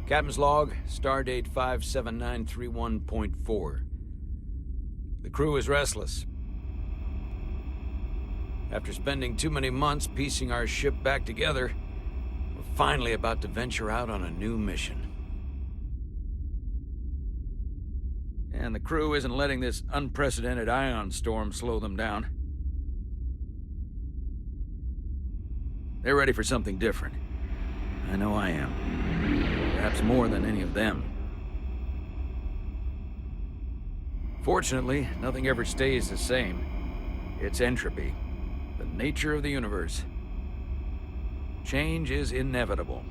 Captain's log, stardate 57931.4. The crew is restless. After spending too many months piecing our ship back together, we're finally about to venture out on a new mission. And the crew isn't letting this unprecedented ion storm slow them down. They're ready for something different. I know I am. Perhaps more than any of them. Fortunately, nothing ever stays the same. It's entropy, the nature of the universe. Change is inevitable.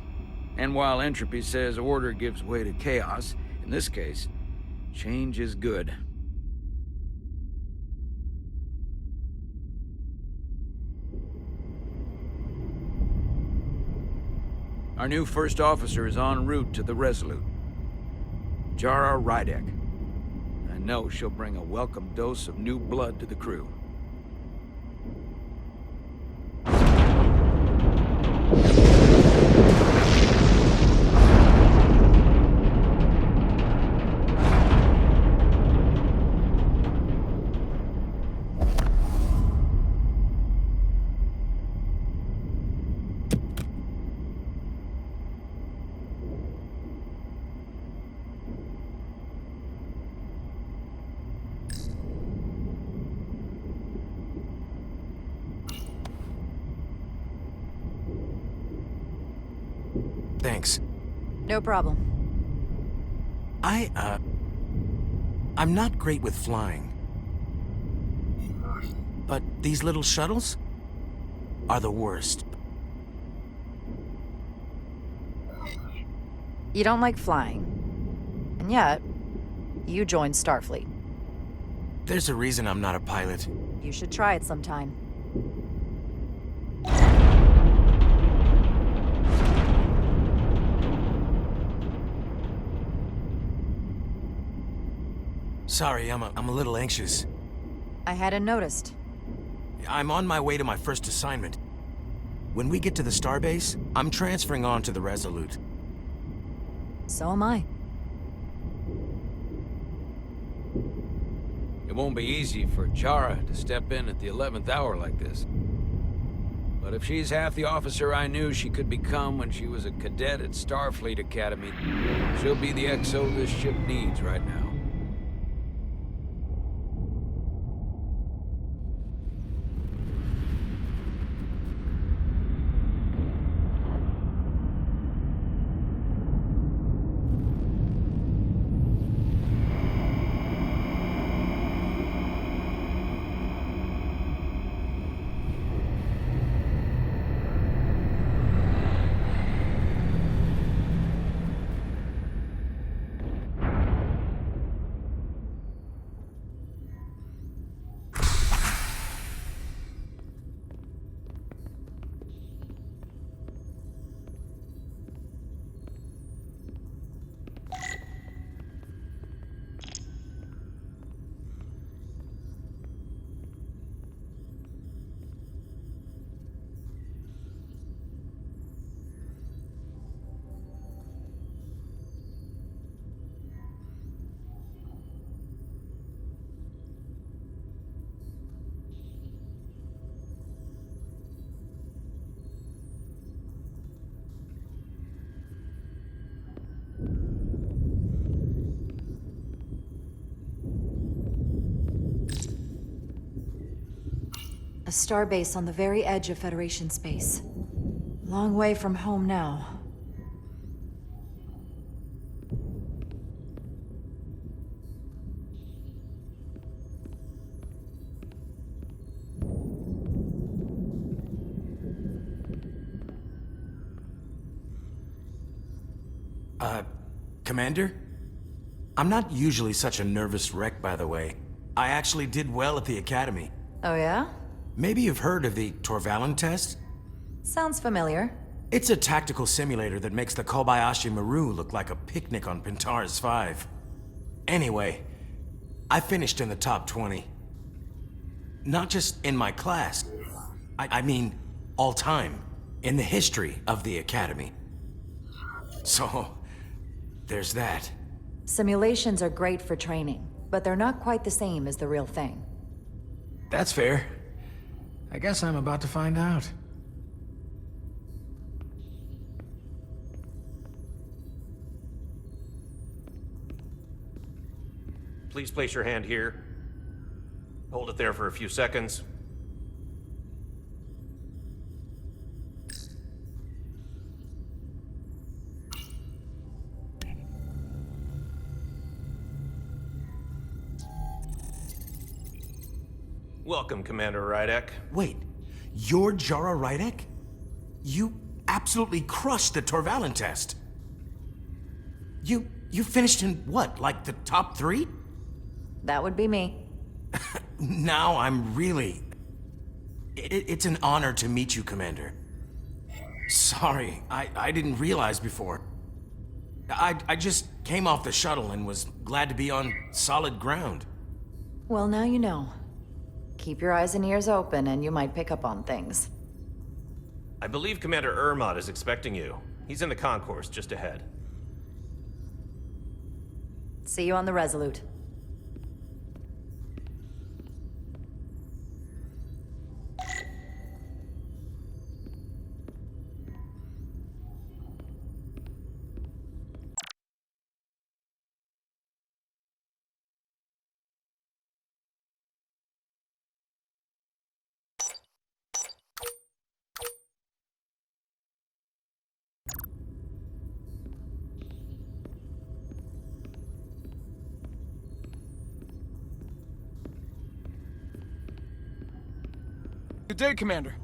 And while entropy says order gives way to chaos, in this case, change is good. Our new first officer is en route to the Resolute. Jara Rydek. I know she'll bring a welcome dose of new blood to the crew. Thanks. No problem. I'm not great with flying. But these little shuttles are the worst. You don't like flying. And yet, you joined Starfleet. There's a reason I'm not a pilot. You should try it sometime. Sorry, I'm a little anxious. I hadn't noticed. I'm on my way to my first assignment. When we get to the starbase, I'm transferring on to the Resolute. So am I. It won't be easy for Jara to step in at the 11th hour like this. But if she's half the officer I knew she could become when she was a cadet at Starfleet Academy, she'll be the XO this ship needs right now. A starbase on the very edge of Federation space. Long way from home now. Commander? I'm not usually such a nervous wreck, by the way. I actually did well at the Academy. Oh yeah? Maybe you've heard of the Torvalin test? Sounds familiar. It's a tactical simulator that makes the Kobayashi Maru look like a picnic on Pintaris 5. Anyway, I finished in the top 20. Not just in my class. I mean, all time. In the history of the Academy. So, there's that. Simulations are great for training, but they're not quite the same as the real thing. That's fair. I guess I'm about to find out. Please place your hand here. Hold it there for a few seconds. Welcome, Commander Rydek. Wait, you're Jara Rydek? You absolutely crushed the Torvalin test. You finished in what, like the top 3? That would be me. Now I'm really... It's an honor to meet you, Commander. Sorry, I didn't realize before. I just came off the shuttle and was glad to be on solid ground. Well, now you know. Keep your eyes and ears open and you might pick up on things. I believe Commander Ermod is expecting you. He's in the concourse just ahead. See you on the Resolute. Good day, Commander.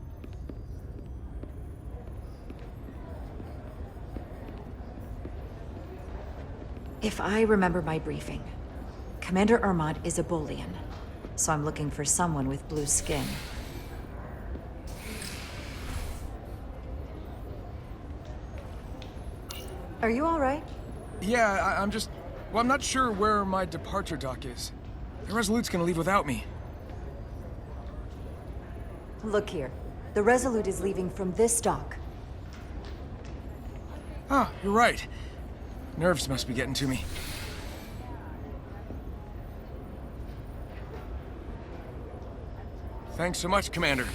If I remember my briefing, Commander Ermod is a Bolian, so I'm looking for someone with blue skin. Are you all right? Yeah, I'm just... Well, I'm not sure where my departure dock is. The Resolute's gonna leave without me. Look here. The Resolute is leaving from this dock. Ah, you're right. Nerves must be getting to me. Thanks so much, Commander.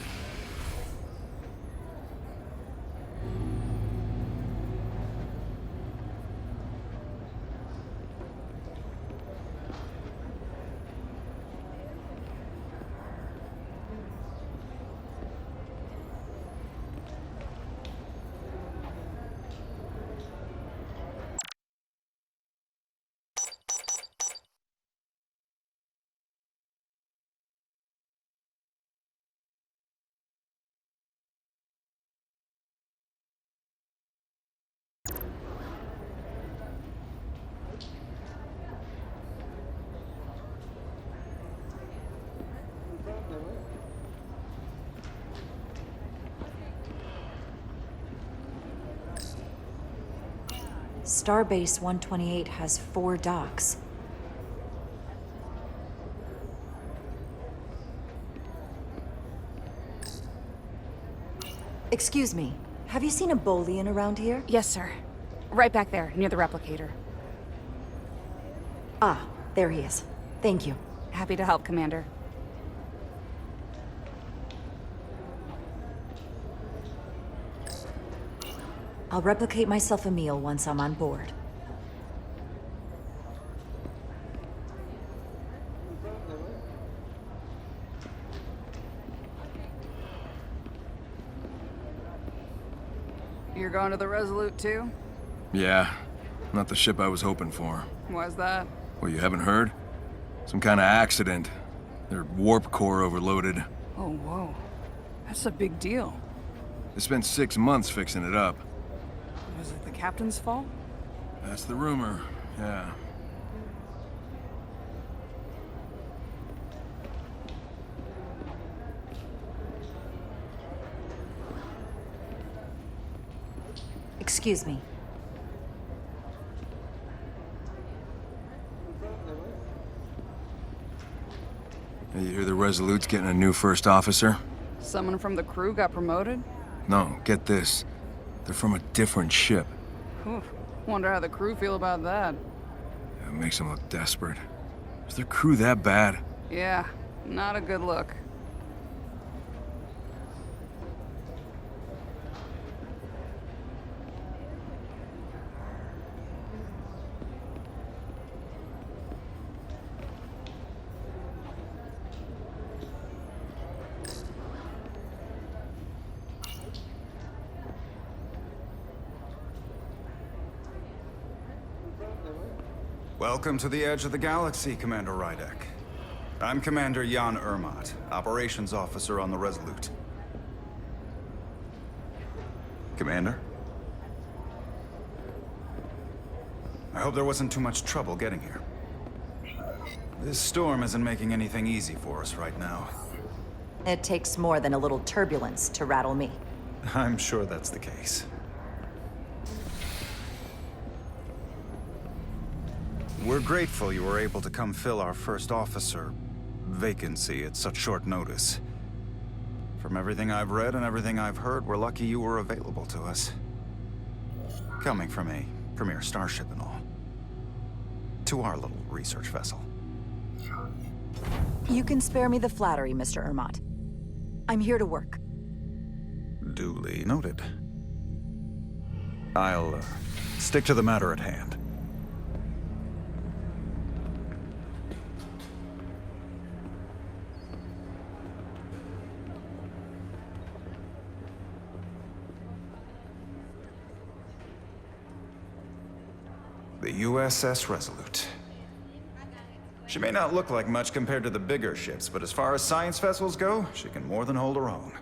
Starbase 128 has 4 docks. Excuse me, have you seen a Bolian around here? Yes, sir. Right back there, near the replicator. Ah, there he is. Thank you. Happy to help, Commander. I'll replicate myself a meal once I'm on board. You're going to the Resolute, too? Yeah, not the ship I was hoping for. Why's that? Well, you haven't heard? Some kind of accident. Their warp core overloaded. Oh, whoa. That's a big deal. They spent 6 months fixing it up. Was it the captain's fault? That's the rumor, yeah. Excuse me. Hey, you hear the Resolute's getting a new first officer? Someone from the crew got promoted? No, get this. They're from a different ship. Whew. Wonder how the crew feel about that. It makes them look desperate. Is their crew that bad? Yeah, not a good look. Welcome to the edge of the galaxy, Commander Rydek. I'm Commander Jan Ermot, Operations Officer on the Resolute. Commander? I hope there wasn't too much trouble getting here. This storm isn't making anything easy for us right now. It takes more than a little turbulence to rattle me. I'm sure that's the case. We're grateful you were able to come fill our first officer vacancy at such short notice. From everything I've read and everything I've heard, we're lucky you were available to us. Coming from a premier starship and all. To our little research vessel. You can spare me the flattery, Mr. Ermot. I'm here to work. Duly noted. I'll stick to the matter at hand. The USS Resolute. She may not look like much compared to the bigger ships, but as far as science vessels go, she can more than hold her own.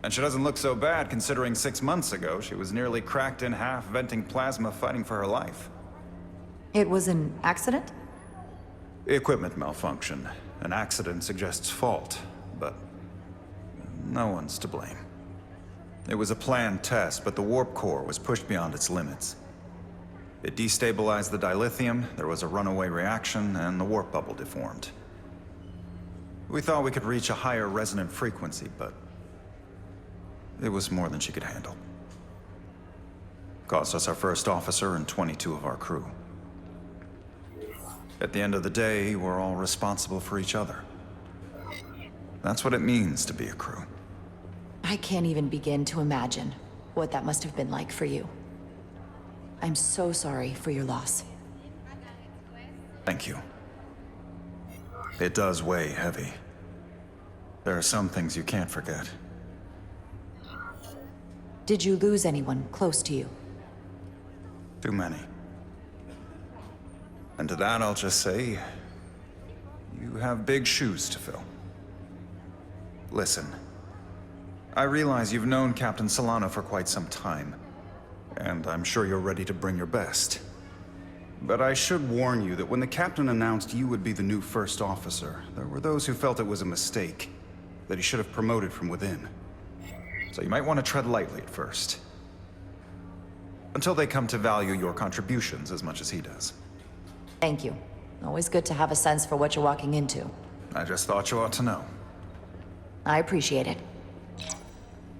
And she doesn't look so bad considering 6 months ago she was nearly cracked in half, venting plasma, fighting for her life. It was an accident? Equipment malfunction. An accident suggests fault, but no one's to blame. It was a planned test, but the warp core was pushed beyond its limits. It destabilized the dilithium, there was a runaway reaction, and the warp bubble deformed. We thought we could reach a higher resonant frequency, but it was more than she could handle. Cost us our first officer and 22 of our crew. At the end of the day, we're all responsible for each other. That's what it means to be a crew. I can't even begin to imagine what that must have been like for you. I'm so sorry for your loss. Thank you. It does weigh heavy. There are some things you can't forget. Did you lose anyone close to you? Too many. And to that I'll just say, you have big shoes to fill. Listen, I realize you've known Captain Solano for quite some time, and I'm sure you're ready to bring your best. But I should warn you that when the captain announced you would be the new first officer, there were those who felt it was a mistake, that he should have promoted from within. So you might want to tread lightly at first. Until they come to value your contributions as much as he does. Thank you. Always good to have a sense for what you're walking into. I just thought you ought to know. I appreciate it.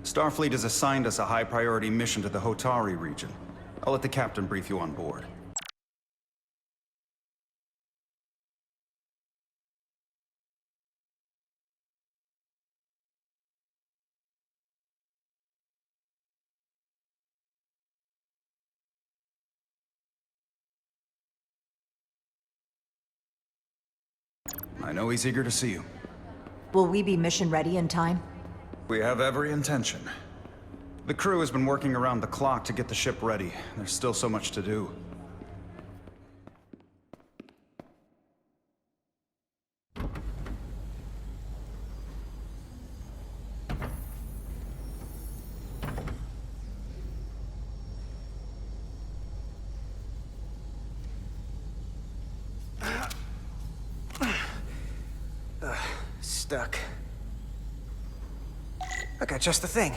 Starfleet has assigned us a high-priority mission to the Hotari region. I'll let the captain brief you on board. I know he's eager to see you. Will we be mission ready in time? We have every intention. The crew has been working around the clock to get the ship ready. There's still so much to do. Stuck. I got just the thing.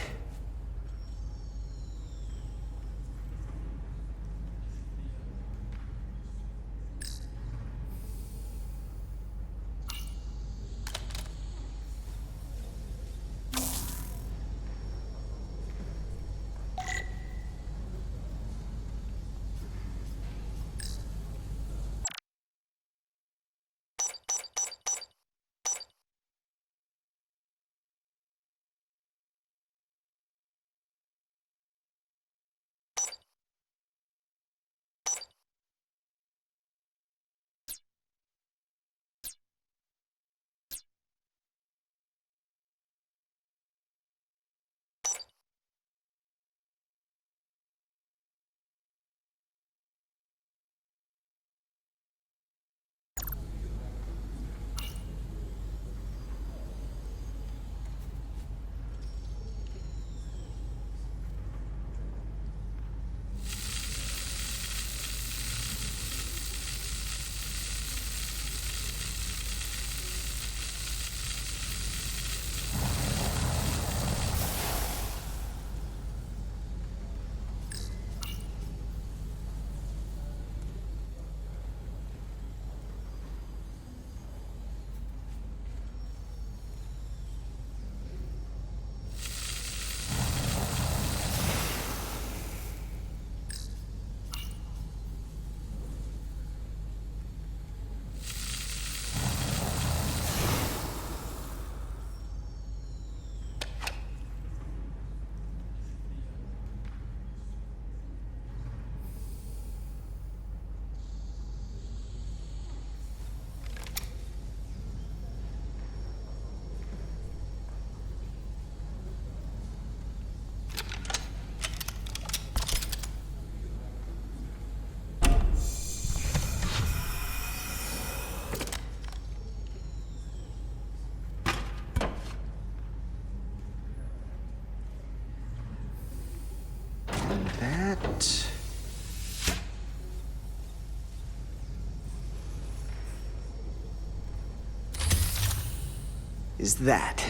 is that.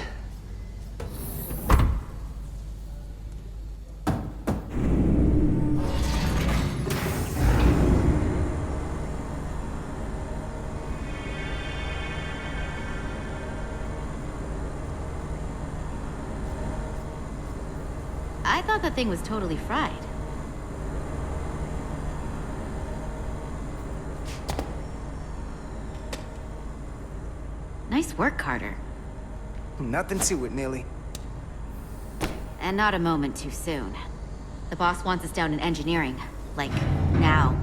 I thought that thing was totally fried. Nice work, Carter. Nothing to it, Neely. And not a moment too soon. The boss wants us down in engineering. Like, now.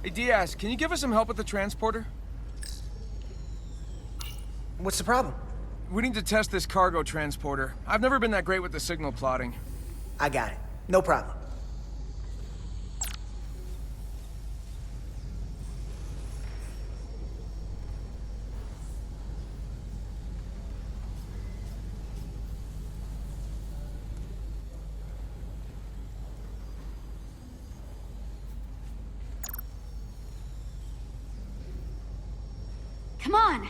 Hey, Diaz, can you give us some help with the transporter? What's the problem? We need to test this cargo transporter. I've never been that great with the signal plotting. I got it. No problem. Come on!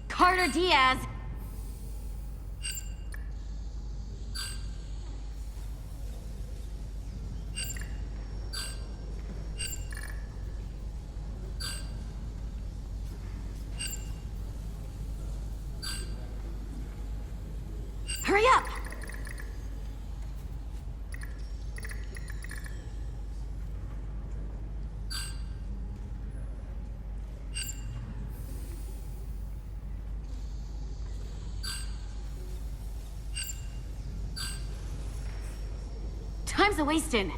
Carter Diaz! Hurry up! Time's a-wasting.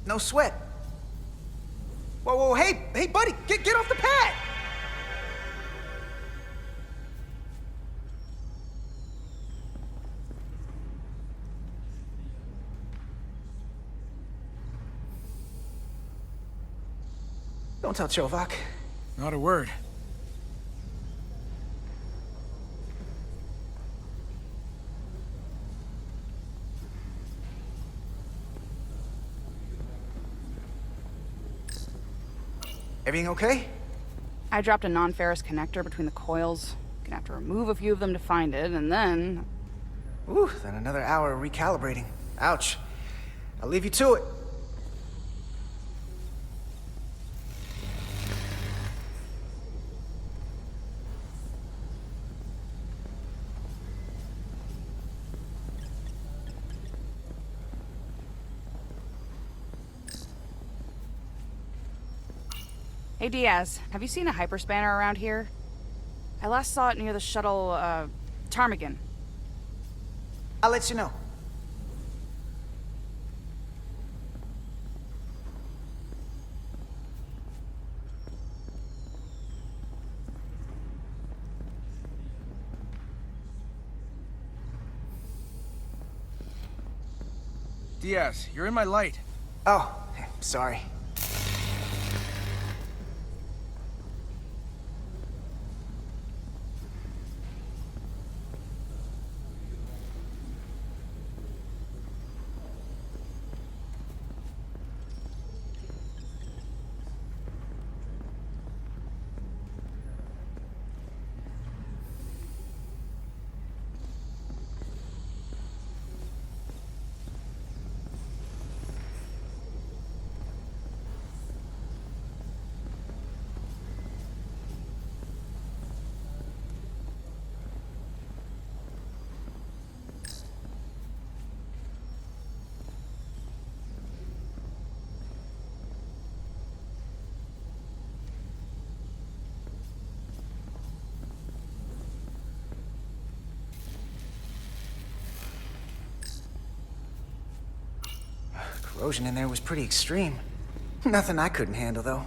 No sweat. Whoa, whoa, hey, buddy, get off the pad! Don't tell Chovak. Not a word. Everything okay? I dropped a non-ferrous connector between the coils. Gonna have to remove a few of them to find it, and then... Ooh, then another hour of recalibrating. Ouch. I'll leave you to it. Hey Diaz, have you seen a hyperspanner around here? I last saw it near the shuttle, Ptarmigan. I'll let you know. Diaz, you're in my light. Oh, sorry. Corrosion in there was pretty extreme. Nothing I couldn't handle, though.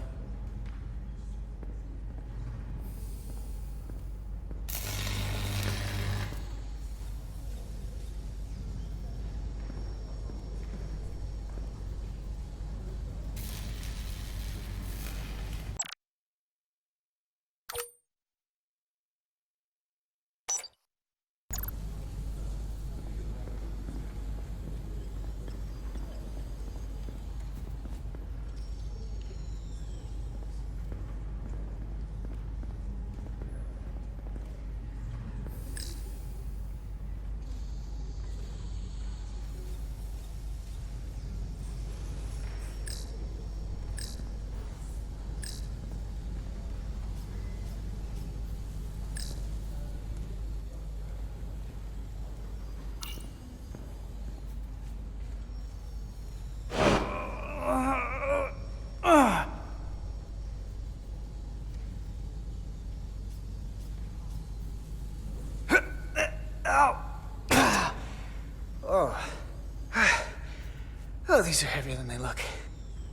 Oh, these are heavier than they look.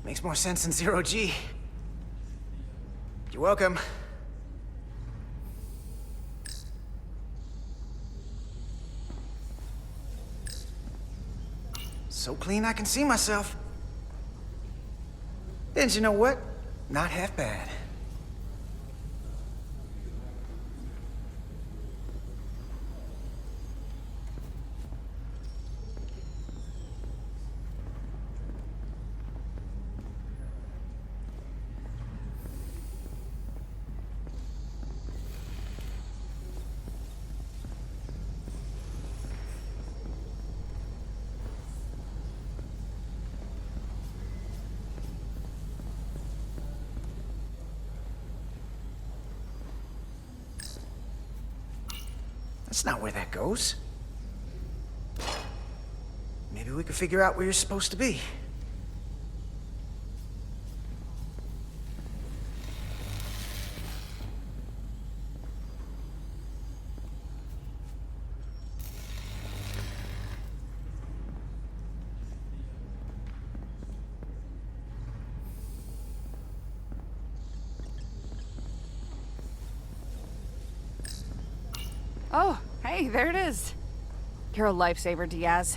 Makes more sense than zero G. You're welcome. So clean I can see myself. And you know what? Not half bad. That's not where that goes. Maybe we could figure out where you're supposed to be. Oh, hey, there it is. You're a lifesaver, Diaz.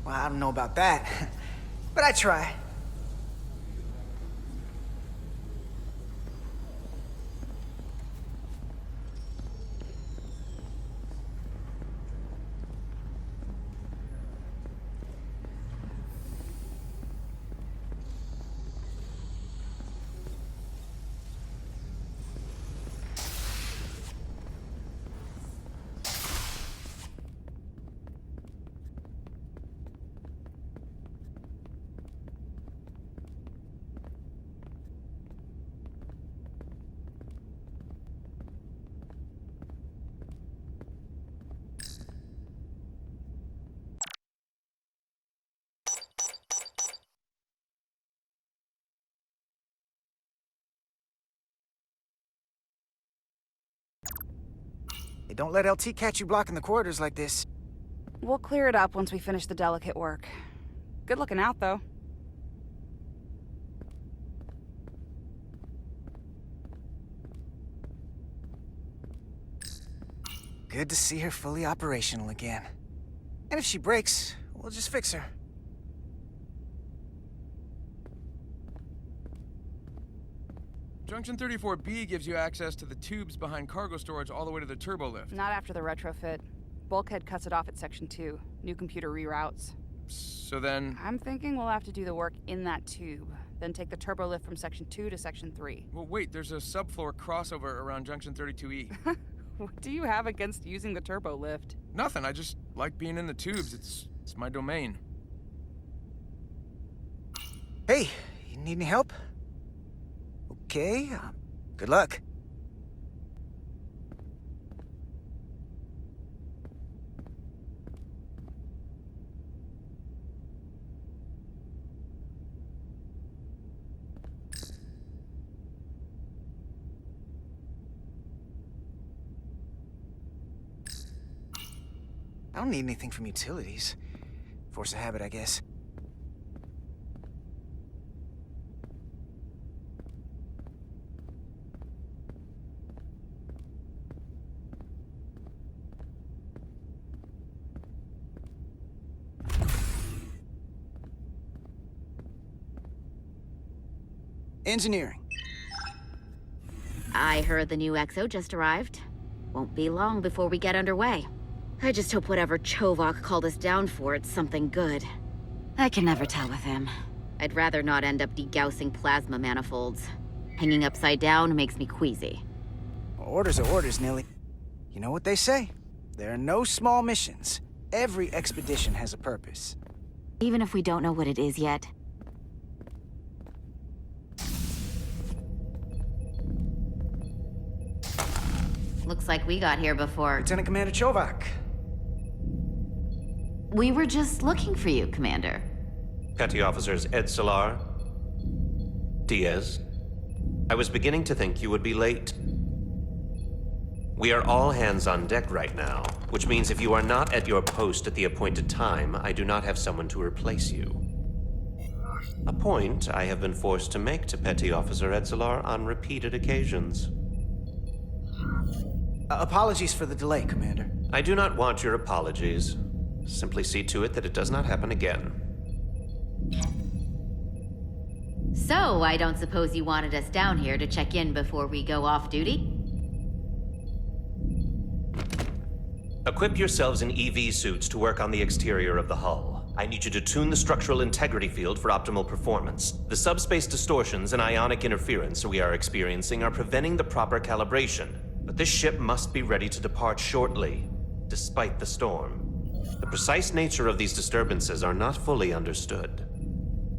Well, I don't know about that, but I try. Hey, don't let LT catch you blocking the corridors like this. We'll clear it up once we finish the delicate work. Good looking out, though. Good to see her fully operational again. And if she breaks, we'll just fix her. Junction 34B gives you access to the tubes behind cargo storage all the way to the turbo lift. Not after the retrofit. Bulkhead cuts it off at Section 2. New computer reroutes. So then... I'm thinking we'll have to do the work in that tube, then take the turbo lift from Section 2 to Section 3. Well, wait, there's a subfloor crossover around Junction 32E. What do you have against using the turbo lift? Nothing, I just like being in the tubes. It's my domain. Hey, you need any help? Okay, good luck. I don't need anything from utilities. Force of habit, I guess. Engineering. I heard the new EXO just arrived. Won't be long before we get underway. I just hope whatever Chovak called us down for, it's something good. I can never tell with him. I'd rather not end up degaussing plasma manifolds. Hanging upside down makes me queasy. Orders are orders, Nilly. You know what they say? There are no small missions. Every expedition has a purpose. Even if we don't know what it is yet. Looks like we got here before. Lieutenant Commander Chovak. We were just looking for you, Commander. Petty Officers Ed Salar, Diaz. I was beginning to think you would be late. We are all hands on deck right now, which means if you are not at your post at the appointed time, I do not have someone to replace you. A point I have been forced to make to Petty Officer Edsalar on repeated occasions. Apologies for the delay, Commander. I do not want your apologies. Simply see to it that it does not happen again. So, I don't suppose you wanted us down here to check in before we go off duty? Equip yourselves in EV suits to work on the exterior of the hull. I need you to tune the structural integrity field for optimal performance. The subspace distortions and ionic interference we are experiencing are preventing the proper calibration. But this ship must be ready to depart shortly, despite the storm. The precise nature of these disturbances are not fully understood.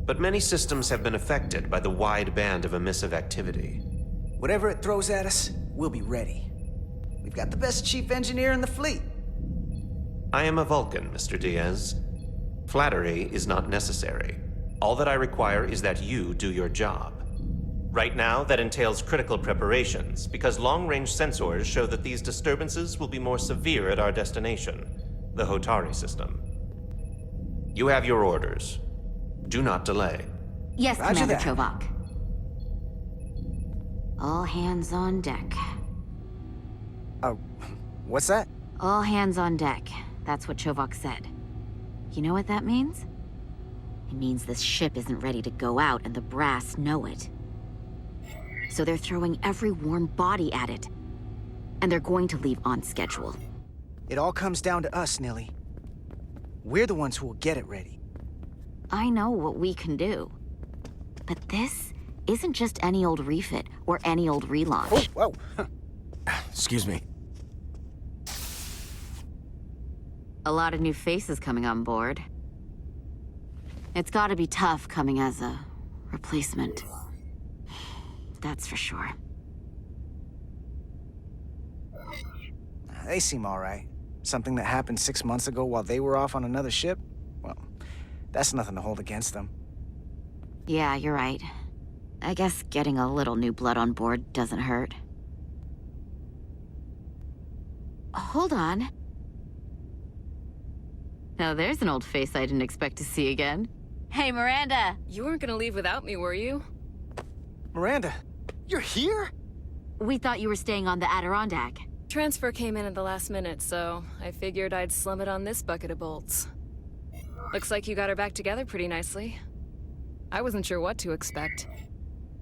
But many systems have been affected by the wide band of emissive activity. Whatever it throws at us, we'll be ready. We've got the best chief engineer in the fleet. I am a Vulcan, Mr. Diaz. Flattery is not necessary. All that I require is that you do your job. Right now, that entails critical preparations, because long-range sensors show that these disturbances will be more severe at our destination, the Hotari system. You have your orders. Do not delay. Yes, Roger Commander that. Chovak. All hands on deck. What's that? All hands on deck. That's what Chovak said. You know what that means? It means this ship isn't ready to go out, and the brass know it. So they're throwing every warm body at it. And they're going to leave on schedule. It all comes down to us, Nilly. We're the ones who will get it ready. I know what we can do. But this isn't just any old refit or any old relaunch. Whoa. Excuse me. A lot of new faces coming on board. It's gotta be tough coming as a replacement. That's for sure. They seem all right. Something that happened 6 months ago while they were off on another ship? Well, that's nothing to hold against them. Yeah, you're right. I guess getting a little new blood on board doesn't hurt. Hold on. Now there's an old face I didn't expect to see again. Hey, Miranda! You weren't gonna leave without me, were you? Miranda, you're here? We thought you were staying on the Adirondack. Transfer came in at the last minute, so I figured I'd slum it on this bucket of bolts. Looks like you got her back together pretty nicely. I wasn't sure what to expect.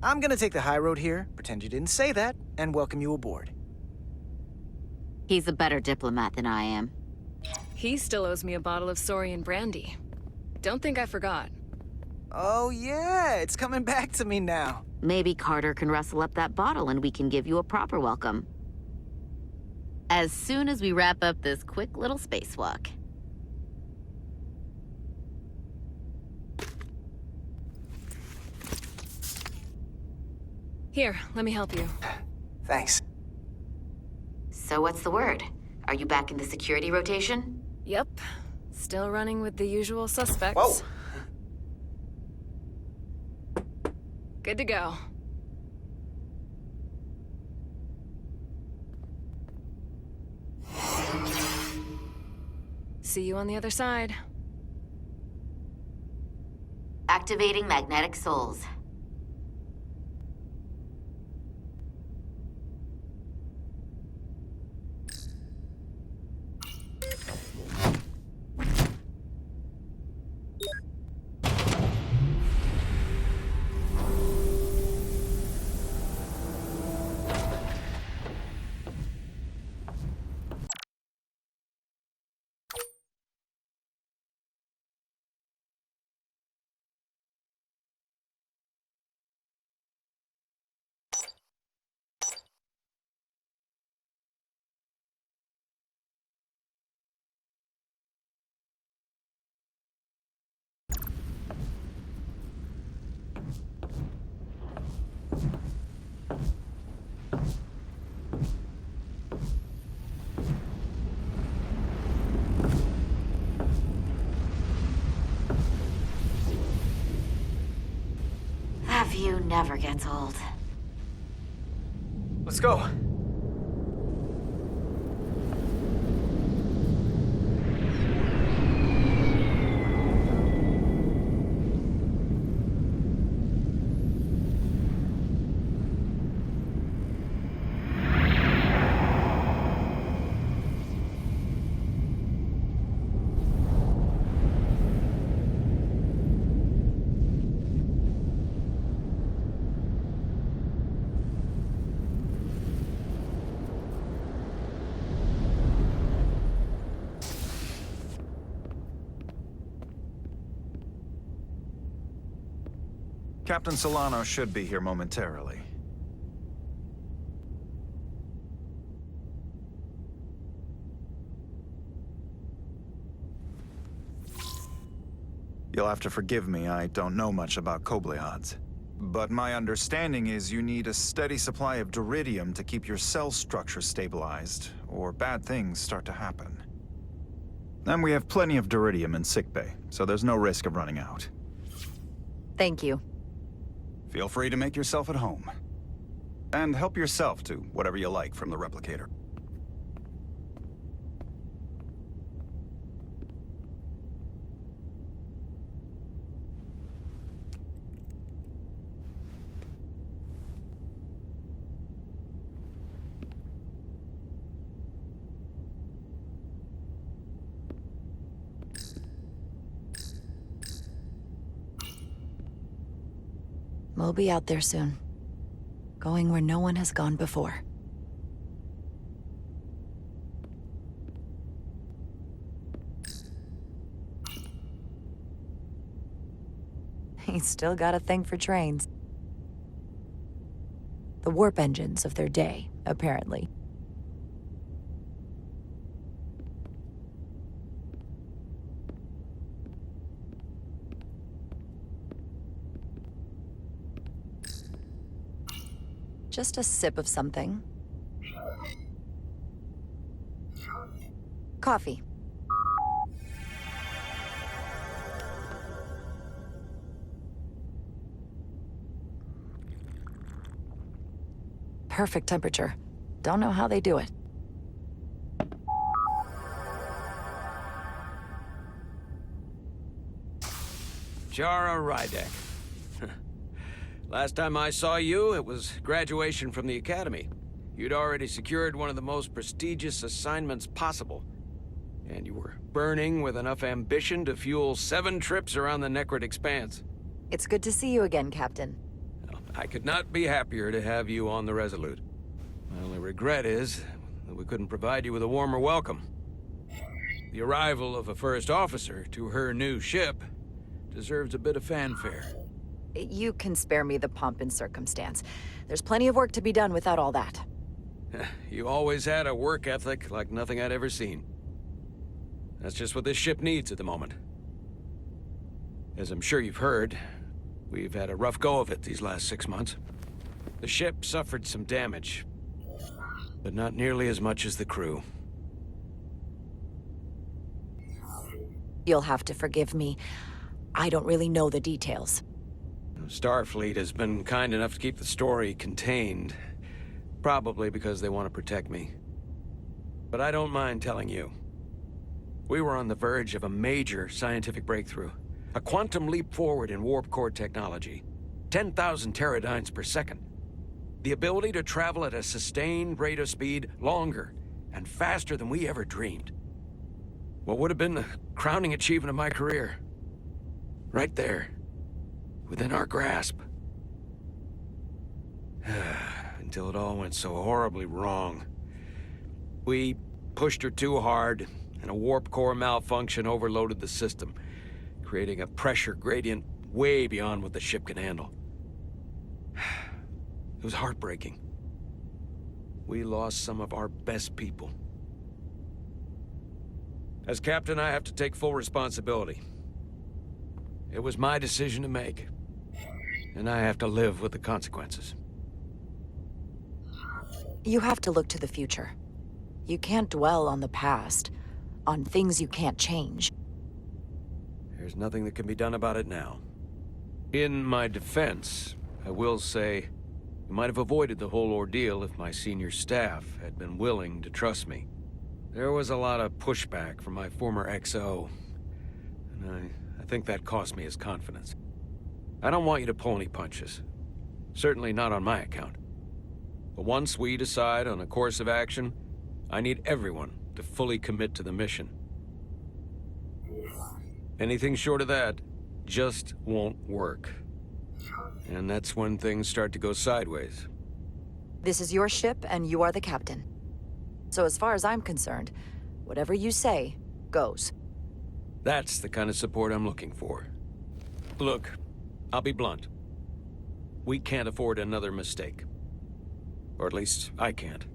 I'm gonna take the high road here, pretend you didn't say that, and welcome you aboard. He's a better diplomat than I am. He still owes me a bottle of Saurian brandy. Don't think I forgot. Oh yeah, it's coming back to me now. Maybe Carter can rustle up that bottle and we can give you a proper welcome. As soon as we wrap up this quick little spacewalk. Here, let me help you. Thanks. So what's the word? Are you back in the security rotation? Yep. Still running with the usual suspects. Whoa! Good to go. See you on the other side. Activating magnetic souls. That view never gets old. Let's go. Captain Solano should be here momentarily. You'll have to forgive me, I don't know much about Kobliads. But my understanding is you need a steady supply of duridium to keep your cell structure stabilized, or bad things start to happen. And we have plenty of duridium in sickbay, so there's no risk of running out. Thank you. Feel free to make yourself at home. And help yourself to whatever you like from the replicator. We'll be out there soon. Going where no one has gone before. He's still got a thing for trains. The warp engines of their day, apparently. Just a sip of something. Coffee. Perfect temperature. Don't know how they do it. Jara Rydek. Last time I saw you, it was graduation from the Academy. You'd already secured one of the most prestigious assignments possible. And you were burning with enough ambition to fuel 7 trips around the Necrid Expanse. It's good to see you again, Captain. I could not be happier to have you on the Resolute. My only regret is that we couldn't provide you with a warmer welcome. The arrival of a first officer to her new ship deserves a bit of fanfare. You can spare me the pomp and circumstance. There's plenty of work to be done without all that. You always had a work ethic like nothing I'd ever seen. That's just what this ship needs at the moment. As I'm sure you've heard, we've had a rough go of it these last 6 months. The ship suffered some damage, but not nearly as much as the crew. You'll have to forgive me. I don't really know the details. Starfleet has been kind enough to keep the story contained, probably because they want to protect me. But I don't mind telling you. We were on the verge of a major scientific breakthrough. A quantum leap forward in warp core technology. 10,000 teradynes per second. The ability to travel at a sustained rate of speed longer and faster than we ever dreamed. What would have been the crowning achievement of my career. Right there. Within our grasp. Until it all went so horribly wrong. We pushed her too hard, and a warp core malfunction overloaded the system, creating a pressure gradient way beyond what the ship can handle. It was heartbreaking. We lost some of our best people. As captain, I have to take full responsibility. It was my decision to make, and I have to live with the consequences. You have to look to the future. You can't dwell on the past, on things you can't change. There's nothing that can be done about it now. In my defense, I will say, I might have avoided the whole ordeal if my senior staff had been willing to trust me. There was a lot of pushback from my former XO, and I think that cost me his confidence. I don't want you to pull any punches. Certainly not on my account. But once we decide on a course of action, I need everyone to fully commit to the mission. Anything short of that just won't work. And that's when things start to go sideways. This is your ship, and you are the captain. So as far as I'm concerned, whatever you say, goes. That's the kind of support I'm looking for. Look, I'll be blunt. We can't afford another mistake. Or at least, I can't.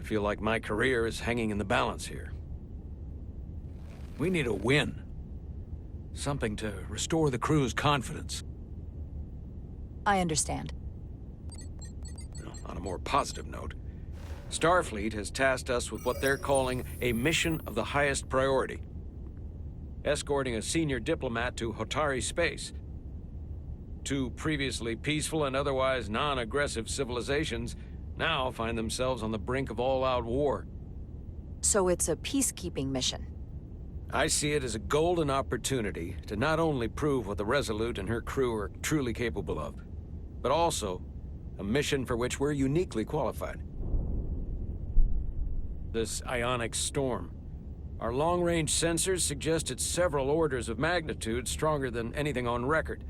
I feel like my career is hanging in the balance here. We need a win. Something to restore the crew's confidence. I understand. On a more positive note, Starfleet has tasked us with what they're calling a mission of the highest priority. Escorting a senior diplomat to Hotari space. 2 previously peaceful and otherwise non-aggressive civilizations now find themselves on the brink of all-out war. So it's a peacekeeping mission. I see it as a golden opportunity to not only prove what the Resolute and her crew are truly capable of, but also a mission for which we're uniquely qualified. This ionic storm. Our long-range sensors suggest it's several orders of magnitude stronger than anything on record.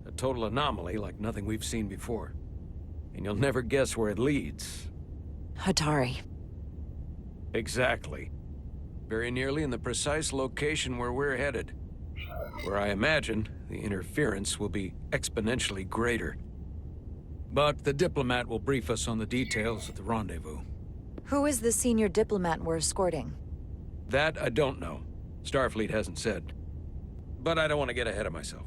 A total anomaly like nothing we've seen before. And you'll never guess where it leads. Hotari. Exactly. Very nearly in the precise location where we're headed. Where I imagine the interference will be exponentially greater. But the diplomat will brief us on the details at the rendezvous. Who is the senior diplomat we're escorting? That I don't know. Starfleet hasn't said. But I don't want to get ahead of myself.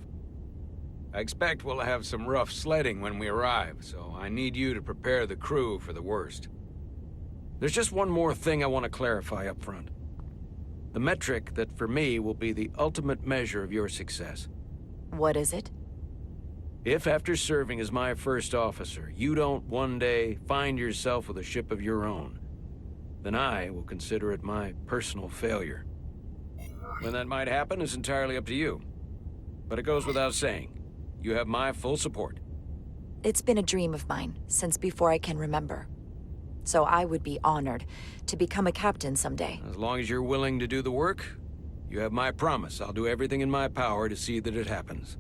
I expect we'll have some rough sledding when we arrive, so I need you to prepare the crew for the worst. There's just one more thing I want to clarify up front. The metric that for me will be the ultimate measure of your success. What is it? If after serving as my first officer, you don't one day find yourself with a ship of your own, then I will consider it my personal failure. When that might happen is entirely up to you. But it goes without saying, you have my full support. It's been a dream of mine since before I can remember. So I would be honored to become a captain someday. As long as you're willing to do the work, you have my promise. I'll do everything in my power to see that it happens.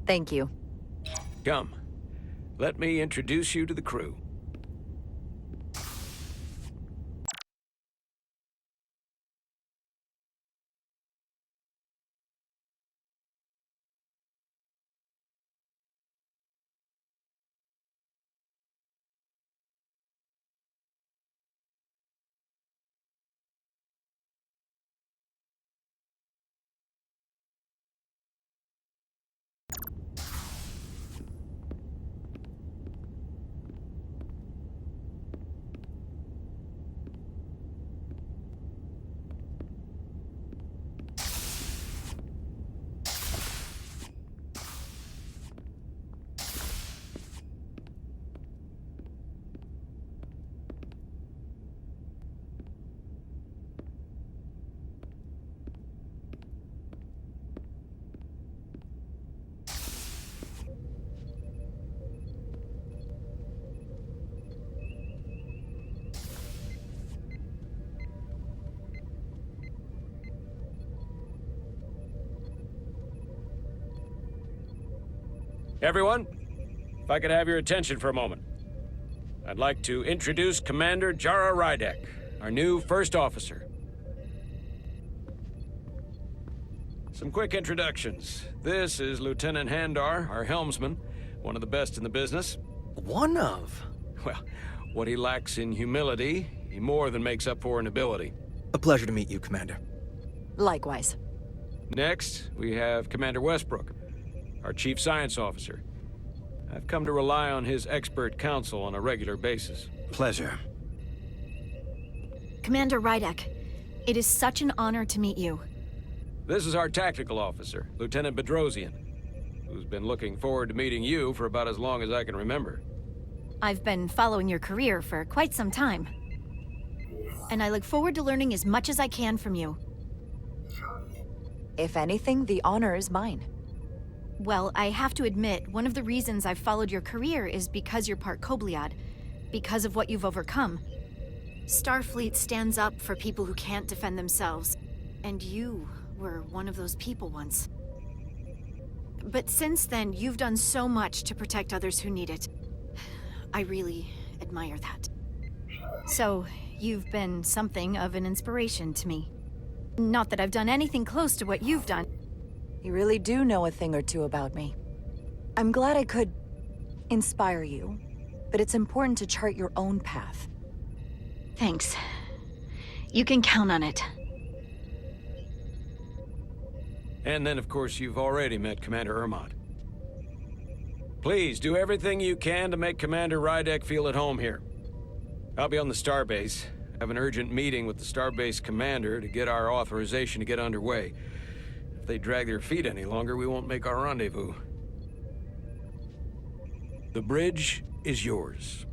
Thank you. Come, let me introduce you to the crew. Everyone, if I could have your attention for a moment. I'd like to introduce Commander Jara Rydek, our new first officer. Some quick introductions. This is Lieutenant Handar, our helmsman, one of the best in the business. One of? Well, what he lacks in humility, he more than makes up for in ability. A pleasure to meet you, Commander. Likewise. Next, we have Commander Westbrook, our Chief Science Officer. I've come to rely on his expert counsel on a regular basis. Pleasure. Commander Rydek, it is such an honor to meet you. This is our Tactical Officer, Lieutenant Bedrosian, who's been looking forward to meeting you for about as long as I can remember. I've been following your career for quite some time. And I look forward to learning as much as I can from you. If anything, the honor is mine. Well, I have to admit, one of the reasons I've followed your career is because you're part Kobliad, because of what you've overcome. Starfleet stands up for people who can't defend themselves, and you were one of those people once. But since then, you've done so much to protect others who need it. I really admire that. So, you've been something of an inspiration to me. Not that I've done anything close to what you've done. You really do know a thing or two about me. I'm glad I could inspire you, but it's important to chart your own path. Thanks. You can count on it. And then, of course, you've already met Commander Ermont. Please, do everything you can to make Commander Rydek feel at home here. I'll be on the starbase. I have an urgent meeting with the starbase commander to get our authorization to get underway. If they drag their feet any longer, we won't make our rendezvous. The bridge is yours.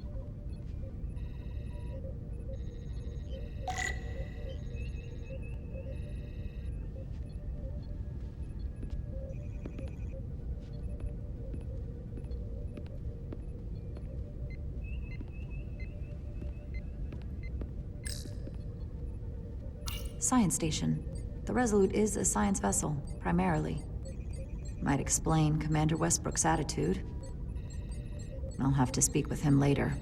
Science station. The Resolute is a science vessel, primarily. Might explain Commander Westbrook's attitude. I'll have to speak with him later.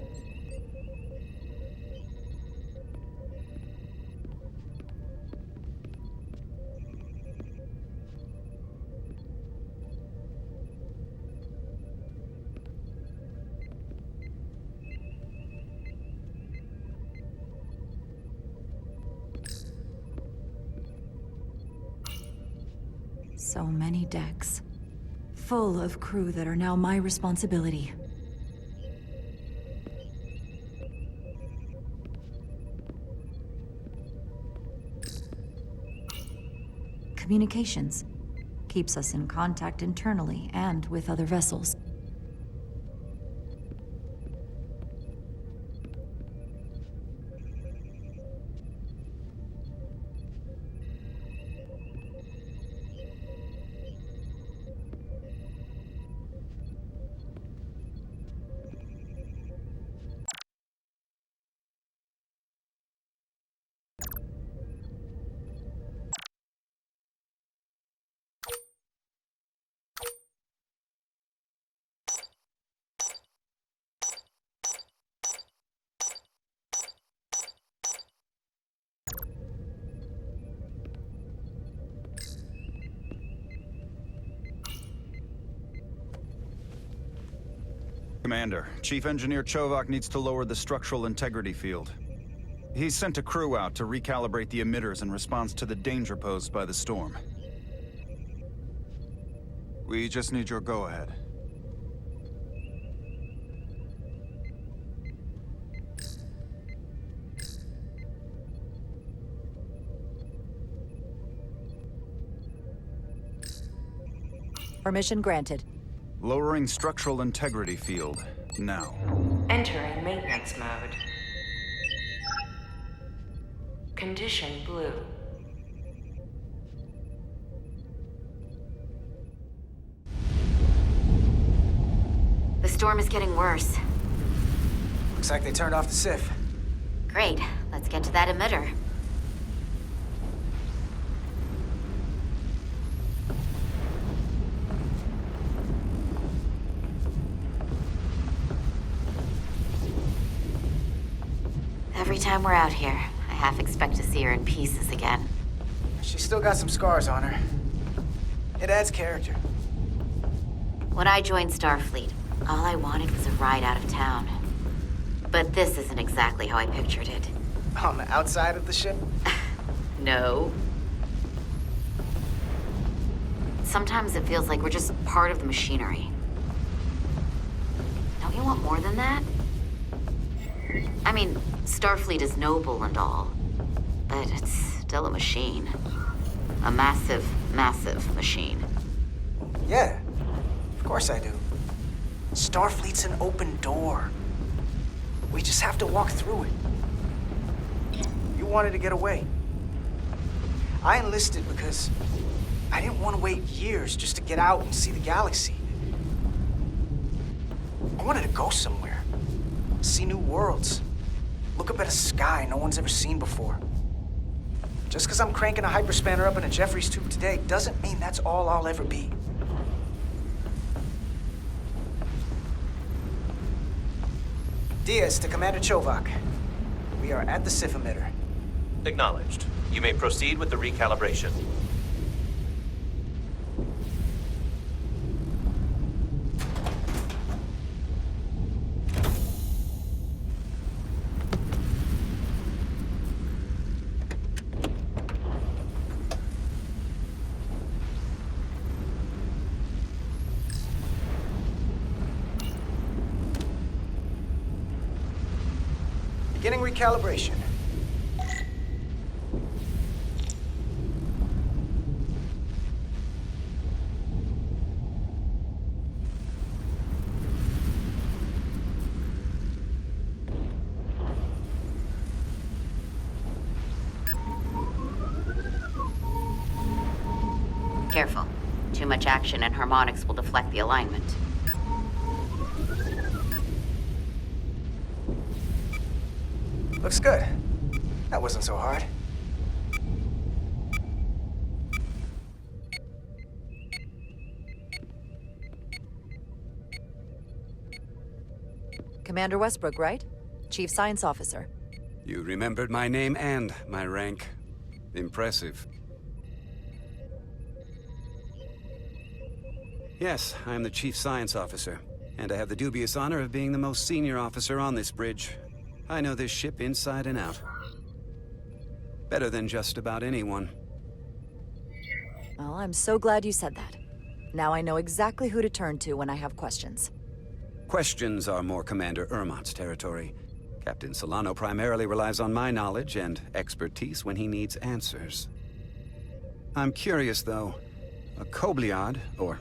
So many decks. Full of crew that are now my responsibility. Communications. Keeps us in contact internally and with other vessels. Commander, Chief Engineer Chovak needs to lower the structural integrity field. He's sent a crew out to recalibrate the emitters in response to the danger posed by the storm. We just need your go-ahead. Permission granted. Lowering structural integrity field, now. Entering maintenance mode. Condition blue. The storm is getting worse. Looks like they turned off the SIF. Great. Let's get to that emitter. Every time we're out here, I half expect to see her in pieces again. She's still got some scars on her. It adds character. When I joined Starfleet, all I wanted was a ride out of town. But this isn't exactly how I pictured it. On the outside of the ship? No. Sometimes it feels like we're just part of the machinery. Don't you want more than that? I mean, Starfleet is noble and all, but it's still a machine. A massive, massive machine. Yeah, of course I do. Starfleet's an open door. We just have to walk through it. You wanted to get away. I enlisted because I didn't want to wait years just to get out and see the galaxy. I wanted to go somewhere, see new worlds, look up at a sky no one's ever seen before. Just because I'm cranking a hyperspanner up in a Jeffries tube today doesn't mean that's all I'll ever be. Diaz to Commander Chovak. We are at the SIF emitter. Acknowledged. You may proceed with the recalibration. Beginning recalibration. Careful. Too much action and harmonics will deflect the alignment. Looks good. That wasn't so hard. Commander Westbrook, right? Chief Science Officer. You remembered my name and my rank. Impressive. Yes, I am the Chief Science Officer, and I have the dubious honor of being the most senior officer on this bridge. I know this ship inside and out. Better than just about anyone. Well, I'm so glad you said that. Now I know exactly who to turn to when I have questions. Questions are more Commander Ermont's territory. Captain Solano primarily relies on my knowledge and expertise when he needs answers. I'm curious, though. A Kobliad, or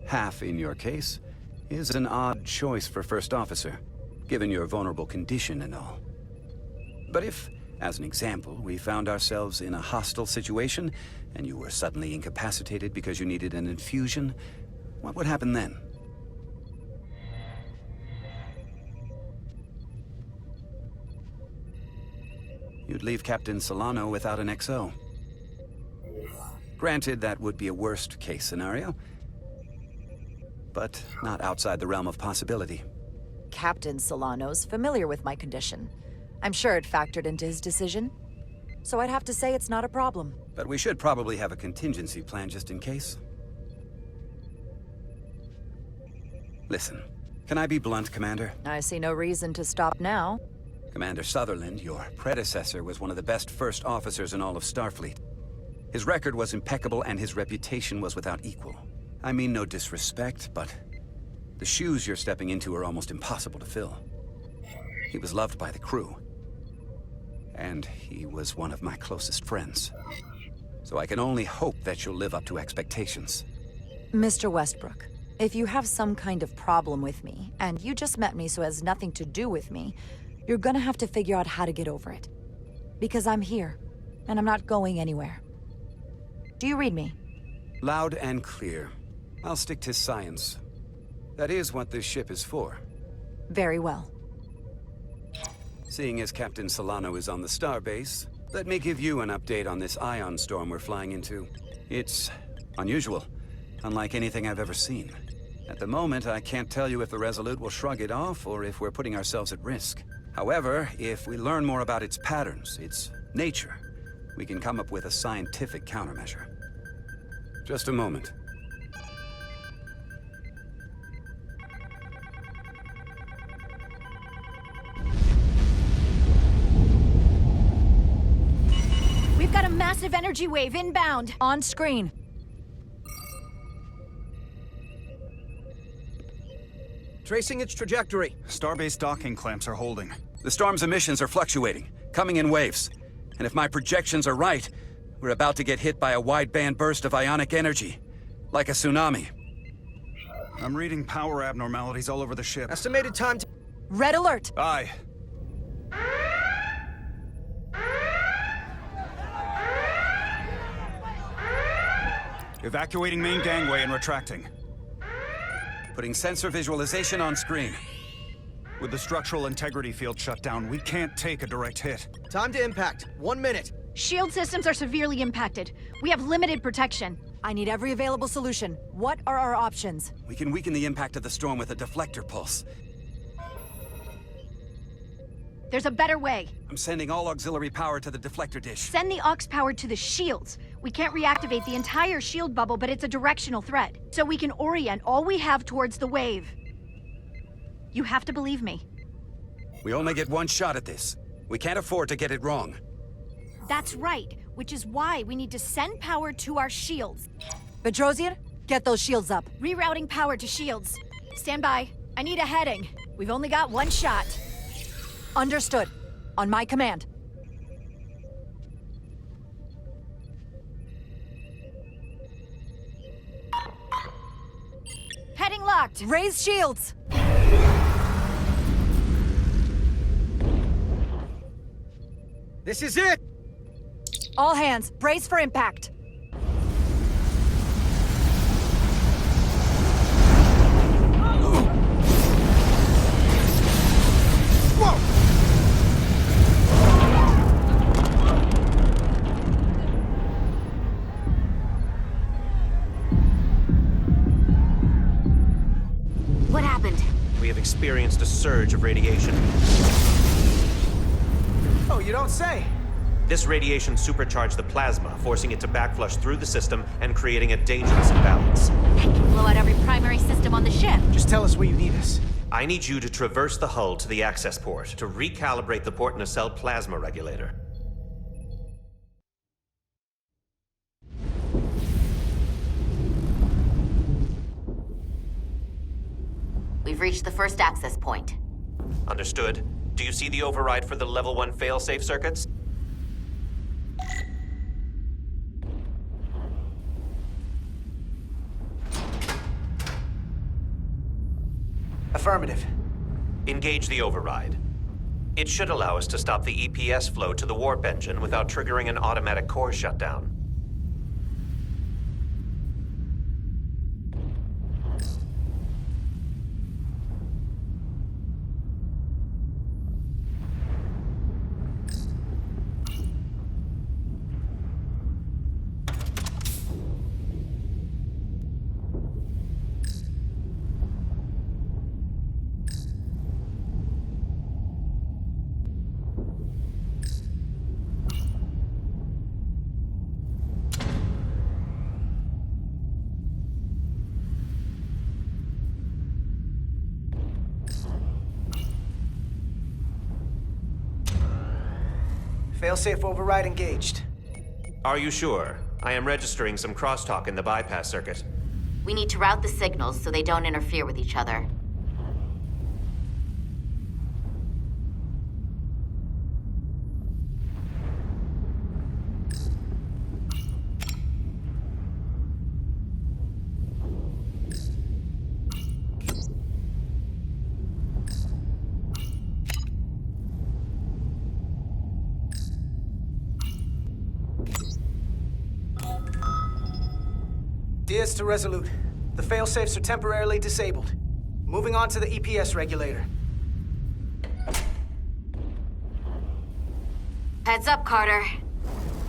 half in your case, is an odd choice for First Officer, given your vulnerable condition and all. But if, as an example, we found ourselves in a hostile situation, and you were suddenly incapacitated because you needed an infusion, what would happen then? You'd leave Captain Solano without an XO. Granted, that would be a worst-case scenario, but not outside the realm of possibility. Captain Solano's familiar with my condition. I'm sure it factored into his decision. So I'd have to say it's not a problem. But we should probably have a contingency plan just in case. Listen, Can I be blunt, Commander? I see no reason to stop now. Commander Sutherland, your predecessor, was one of the best first officers in all of Starfleet. His record was impeccable and his reputation was without equal. I mean no disrespect, but the shoes you're stepping into are almost impossible to fill. He was loved by the crew. And he was one of my closest friends. So I can only hope that you'll live up to expectations. Mr. Westbrook, if you have some kind of problem with me, and you just met me so it has nothing to do with me, you're gonna have to figure out how to get over it. Because I'm here, and I'm not going anywhere. Do you read me? Loud and clear. I'll stick to science. That is what this ship is for. Very well. Seeing as Captain Solano is on the starbase, let me give you an update on this ion storm we're flying into. It's unusual, unlike anything I've ever seen. At the moment, I can't tell you if the Resolute will shrug it off or if we're putting ourselves at risk. However, if we learn more about its patterns, its nature, we can come up with a scientific countermeasure. Just a moment. We've got a massive energy wave inbound. On screen. Tracing its trajectory. Starbase docking clamps are holding. The storm's emissions are fluctuating, coming in waves. And if my projections are right, we're about to get hit by a wideband burst of ionic energy. Like a tsunami. I'm reading power abnormalities all over the ship. Estimated time to... Red alert! Aye. Evacuating main gangway and retracting. Putting sensor visualization on screen. With the structural integrity field shut down, we can't take a direct hit. Time to impact. 1 minute. Shield systems are severely impacted. We have limited protection. I need every available solution. What are our options? We can weaken the impact of the storm with a deflector pulse. There's a better way. I'm sending all auxiliary power to the deflector dish. Send the aux power to the shields. We can't reactivate the entire shield bubble, but it's a directional threat. So we can orient all we have towards the wave. You have to believe me. We only get one shot at this. We can't afford to get it wrong. That's right, which is why we need to send power to our shields. Bedrosian, get those shields up. Rerouting power to shields. Stand by. I need a heading. We've only got one shot. Understood. On my command. Heading locked. Raise shields. This is it! All hands, brace for impact. What happened? We have experienced a surge of radiation. Oh, you don't say. This radiation supercharged the plasma, forcing it to backflush through the system and creating a dangerous imbalance. That can blow out every primary system on the ship. Just tell us where you need us. I need you to traverse the hull to the access port to recalibrate the port nacelle plasma regulator. We've reached the first access point. Understood. Do you see the override for the level 1 failsafe circuits? Affirmative. Engage the override. It should allow us to stop the EPS flow to the warp engine without triggering an automatic core shutdown. Failsafe override engaged. Are you sure? I am registering some crosstalk in the bypass circuit. We need to route the signals so they don't interfere with each other. Diaz to Resolute. The failsafes are temporarily disabled. Moving on to the EPS regulator. Heads up, Carter.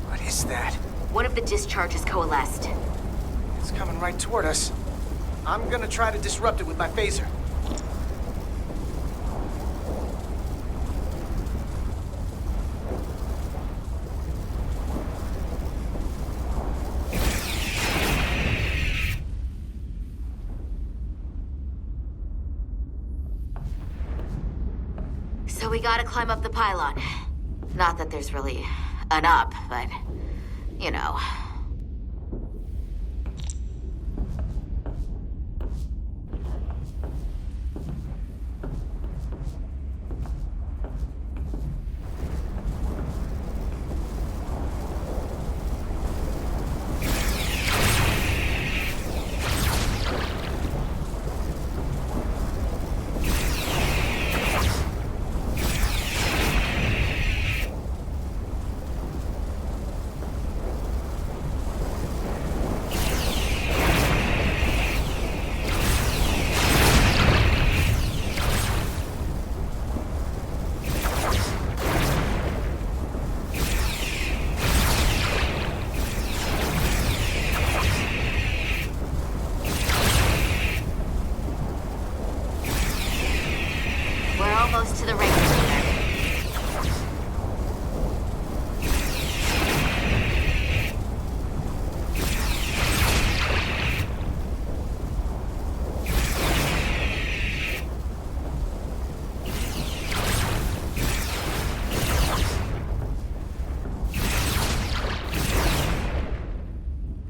What is that? One of the discharges coalesced. It's coming right toward us. I'm gonna try to disrupt it with my phaser. So we gotta climb up the pylon. Not that there's really an up, but, you know. Almost to the regulator.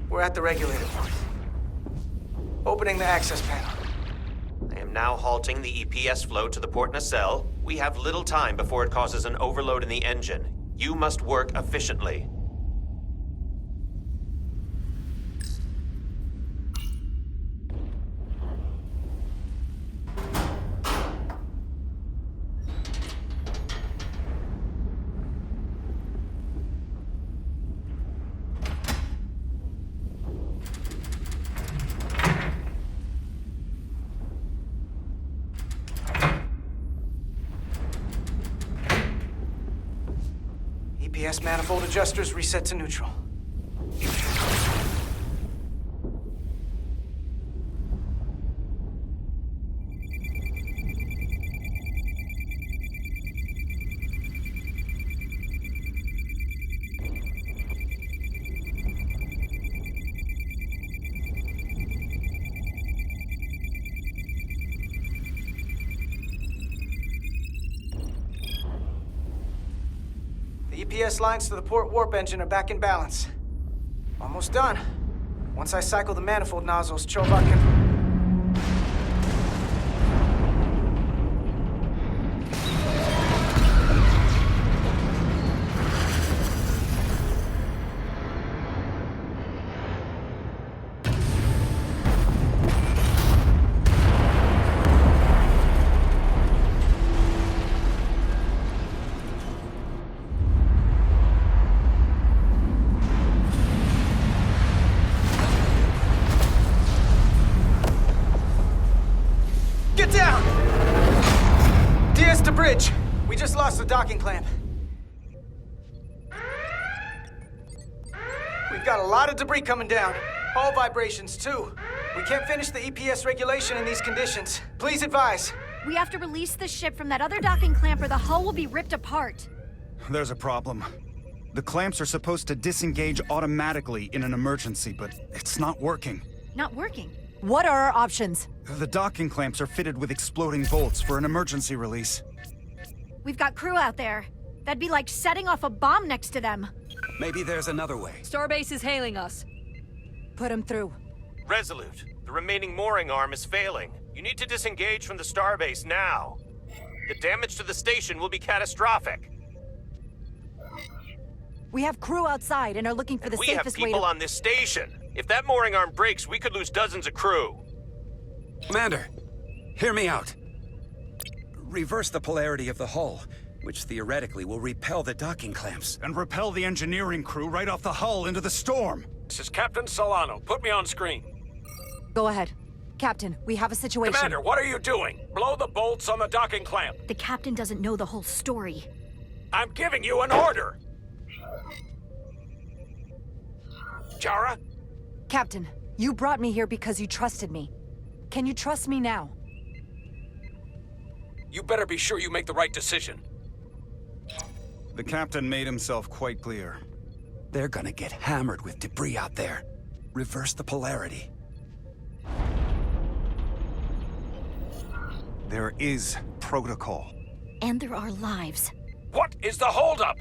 We're at the regulator point. Opening the access panel. I am now halting the EPS flow to the port nacelle. We have little time before it causes an overload in the engine. You must work efficiently. EPS manifold adjusters reset to neutral. The EPS lines to the port warp engine are back in balance. Almost done. Once I cycle the manifold nozzles, Chovak can... Get down! Diaz to bridge. We just lost the docking clamp. We've got a lot of debris coming down. Hull vibrations, too. We can't finish the EPS regulation in these conditions. Please advise. We have to release the ship from that other docking clamp or the hull will be ripped apart. There's a problem. The clamps are supposed to disengage automatically in an emergency, but it's not working. Not working? What are our options? The docking clamps are fitted with exploding bolts for an emergency release. We've got crew out there. That'd be like setting off a bomb next to them. Maybe there's another way. Starbase is hailing us. Put him through. Resolute, the remaining mooring arm is failing. You need to disengage from the starbase now. The damage to the station will be catastrophic. We have crew outside and are looking for the We have safest way people to... on this station. If that mooring arm breaks, we could lose dozens of crew. Commander, hear me out. Reverse the polarity of the hull, which theoretically will repel the docking clamps. And repel the engineering crew right off the hull into the storm. This is Captain Solano. Put me on screen. Go ahead. Captain, we have a situation. Commander, what are you doing? Blow the bolts on the docking clamp. The captain doesn't know the whole story. I'm giving you an order. Jara? Captain, you brought me here because you trusted me. Can you trust me now? You better be sure you make the right decision. The captain made himself quite clear. They're gonna get hammered with debris out there. Reverse the polarity. There is protocol. And there are lives. What is the holdup?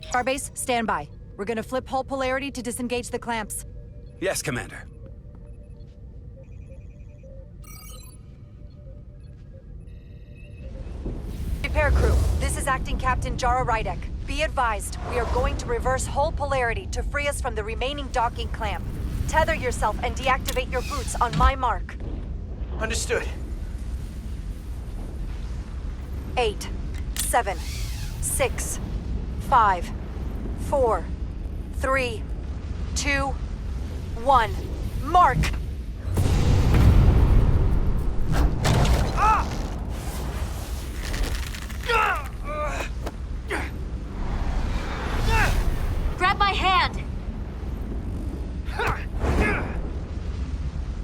Starbase, stand by. We're gonna flip hull polarity to disengage the clamps. Yes, Commander. Repair crew, this is Acting Captain Jara Rydek. Be advised, we are going to reverse hull polarity to free us from the remaining docking clamp. Tether yourself and deactivate your boots on my mark. Understood. 8, 7, 6, 5, 4, 3, 2, 1. Mark! Grab my hand!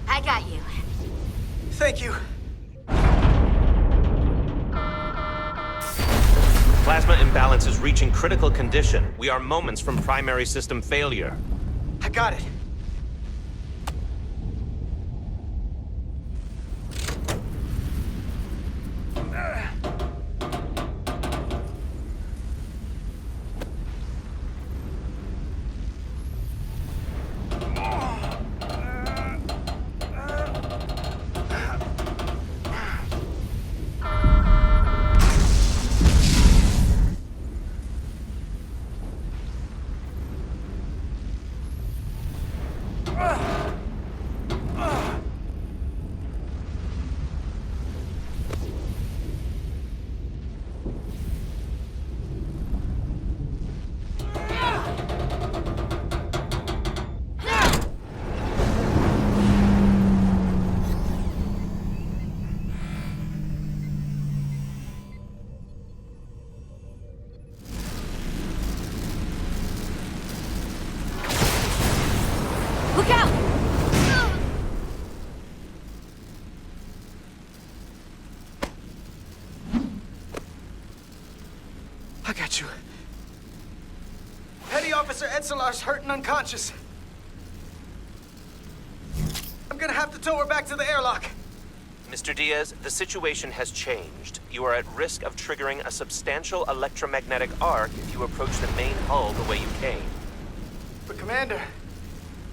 I got you. Thank you. Plasma imbalance is reaching critical condition. We are moments from primary system failure. I got it. Look out! I got you. Petty Officer Edselar's hurt and unconscious. I'm gonna have to tow her back to the airlock. Mr. Diaz, the situation has changed. You are at risk of triggering a substantial electromagnetic arc if you approach the main hull the way you came. But Commander,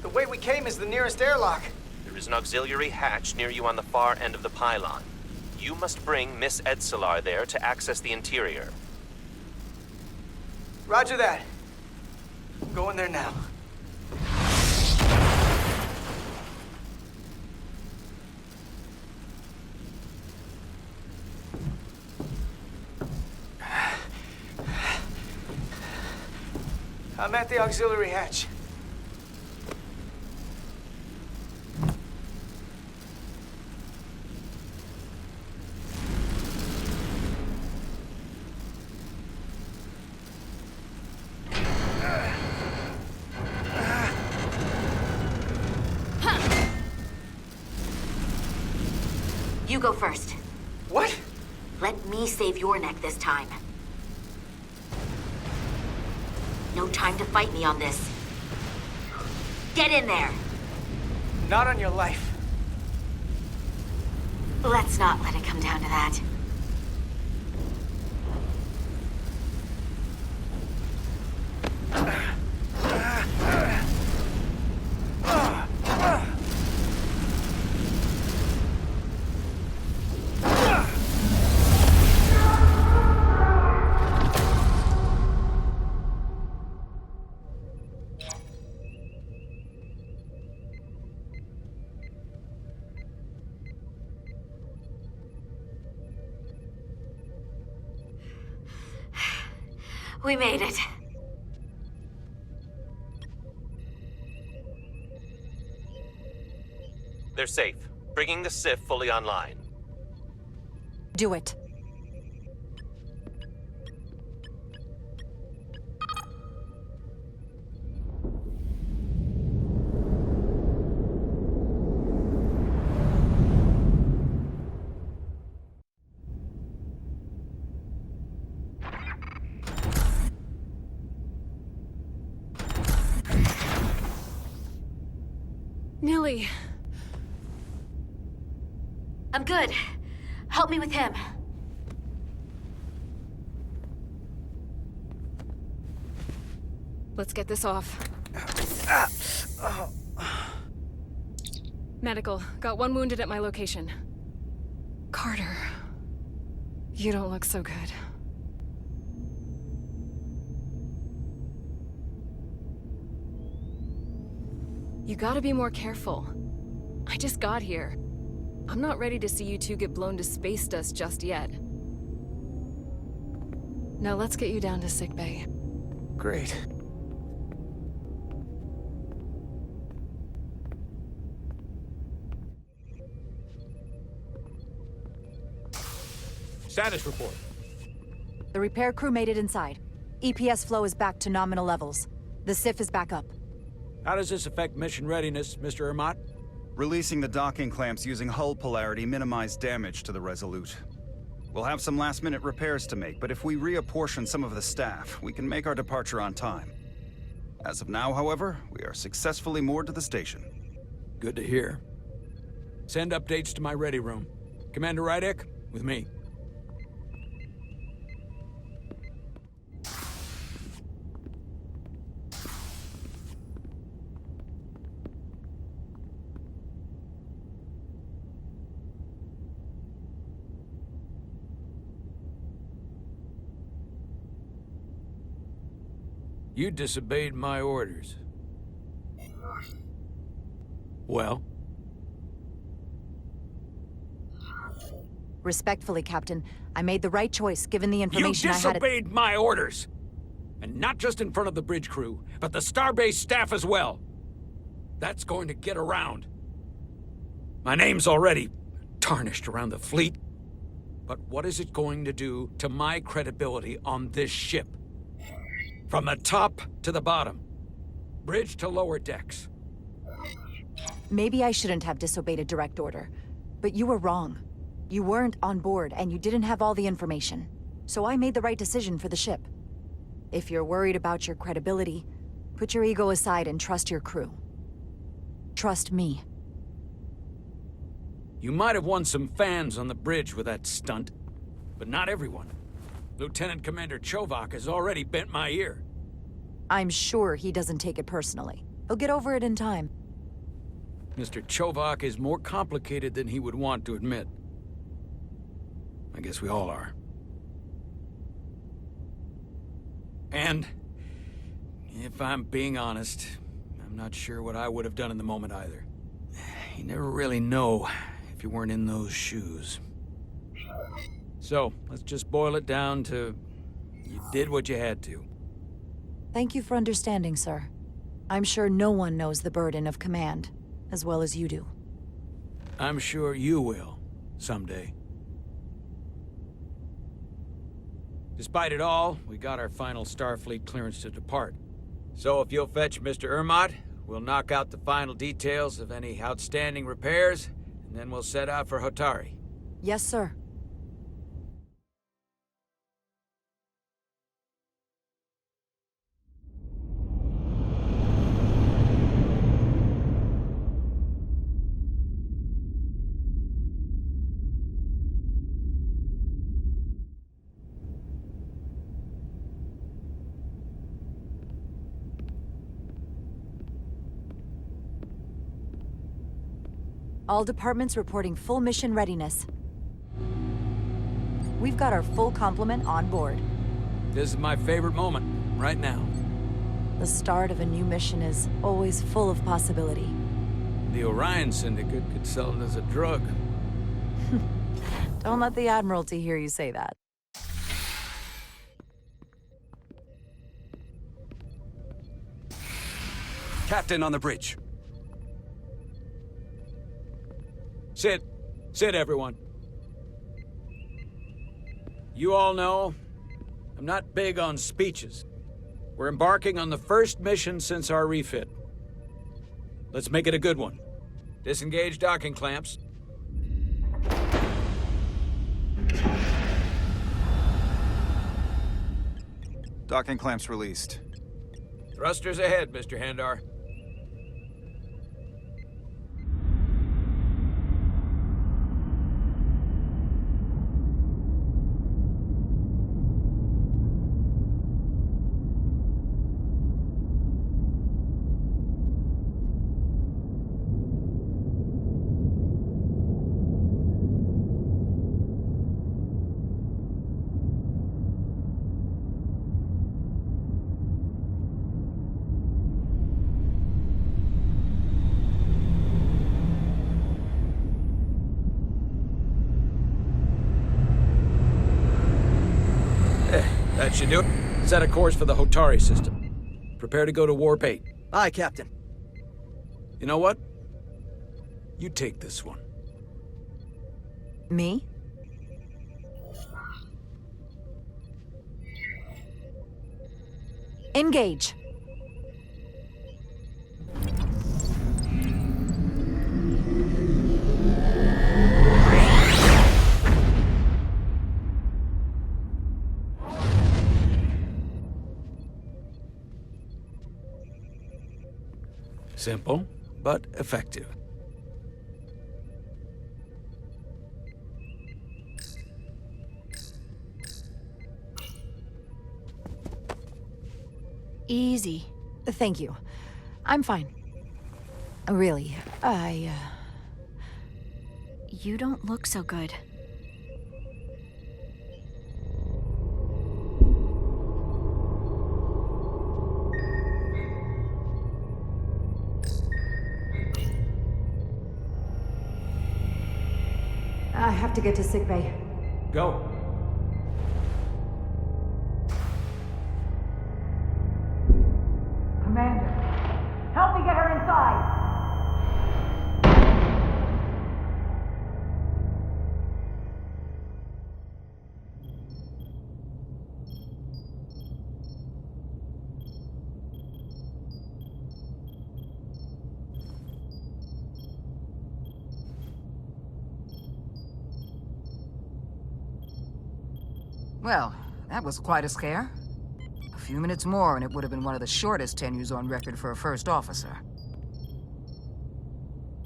the way we came is the nearest airlock. There is an auxiliary hatch near you on the far end of the pylon. You must bring Miss Edselar there to access the interior. Roger that. I'm going there now. I'm at the auxiliary hatch. You go first. What? Let me save your neck this time. No time to fight me on this. Get in there! Not on your life. Let's not let it come down to that. We made it. They're safe. Bringing the SIF fully online. Do it. Nilly. I'm good. Help me with him. Let's get this off. Medical. Got one wounded at my location. Carter. You don't look so good. You gotta be more careful. I just got here. I'm not ready to see you two get blown to space dust just yet. Now let's get you down to sickbay. Great. Status report. The repair crew made it inside. EPS flow is back to nominal levels. The SIF is back up. How does this affect mission readiness, Mr. Ermont? Releasing the docking clamps using hull polarity minimized damage to the Resolute. We'll have some last-minute repairs to make, but if we reapportion some of the staff, we can make our departure on time. As of now, however, we are successfully moored to the station. Good to hear. Send updates to my ready room. Commander Rydek, with me. You disobeyed my orders. Well? Respectfully, Captain, I made the right choice given the information You I had. disobeyed my orders! And not just in front of the bridge crew, but the Starbase staff as well. That's going to get around. My name's already tarnished around the fleet. But what is it going to do to my credibility on this ship? From the top to the bottom. Bridge to lower decks. Maybe I shouldn't have disobeyed a direct order, but you were wrong. You weren't on board, and you didn't have all the information. So I made the right decision for the ship. If you're worried about your credibility, put your ego aside and trust your crew. Trust me. You might have won some fans on the bridge with that stunt, but not everyone. Lieutenant Commander Chovak has already bent my ear. I'm sure he doesn't take it personally. He'll get over it in time. Mr. Chovak is more complicated than he would want to admit. I guess we all are. And, if I'm being honest, I'm not sure what I would have done in the moment either. You never really know if you weren't in those shoes. So, let's just boil it down to, you did what you had to. Thank you for understanding, sir. I'm sure no one knows the burden of command as well as you do. I'm sure you will, someday. Despite it all, we got our final Starfleet clearance to depart. So if you'll fetch Mr. Ermont, we'll knock out the final details of any outstanding repairs, and then we'll set out for Hotari. Yes, sir. All departments reporting full mission readiness. We've got our full complement on board. This is my favorite moment, right now. The start of a new mission is always full of possibility. The Orion Syndicate could sell it as a drug. Don't let the Admiralty hear you say that. Captain on the bridge. Sit. Sit, everyone. You all know, I'm not big on speeches. We're embarking on the first mission since our refit. Let's make it a good one. Disengage docking clamps. Docking clamps released. Thrusters ahead, Mr. Handar. That should do it. Set a course for the Hotari system. Prepare to go to Warp 8. Aye, Captain. You know what? You take this one. Me? Engage. Simple, but effective. Easy. Thank you. I'm fine. Really, You don't look so good. I have to get to sickbay. Go. Commander, help me get her inside! Well, that was quite a scare. A few minutes more and it would have been one of the shortest tenures on record for a first officer.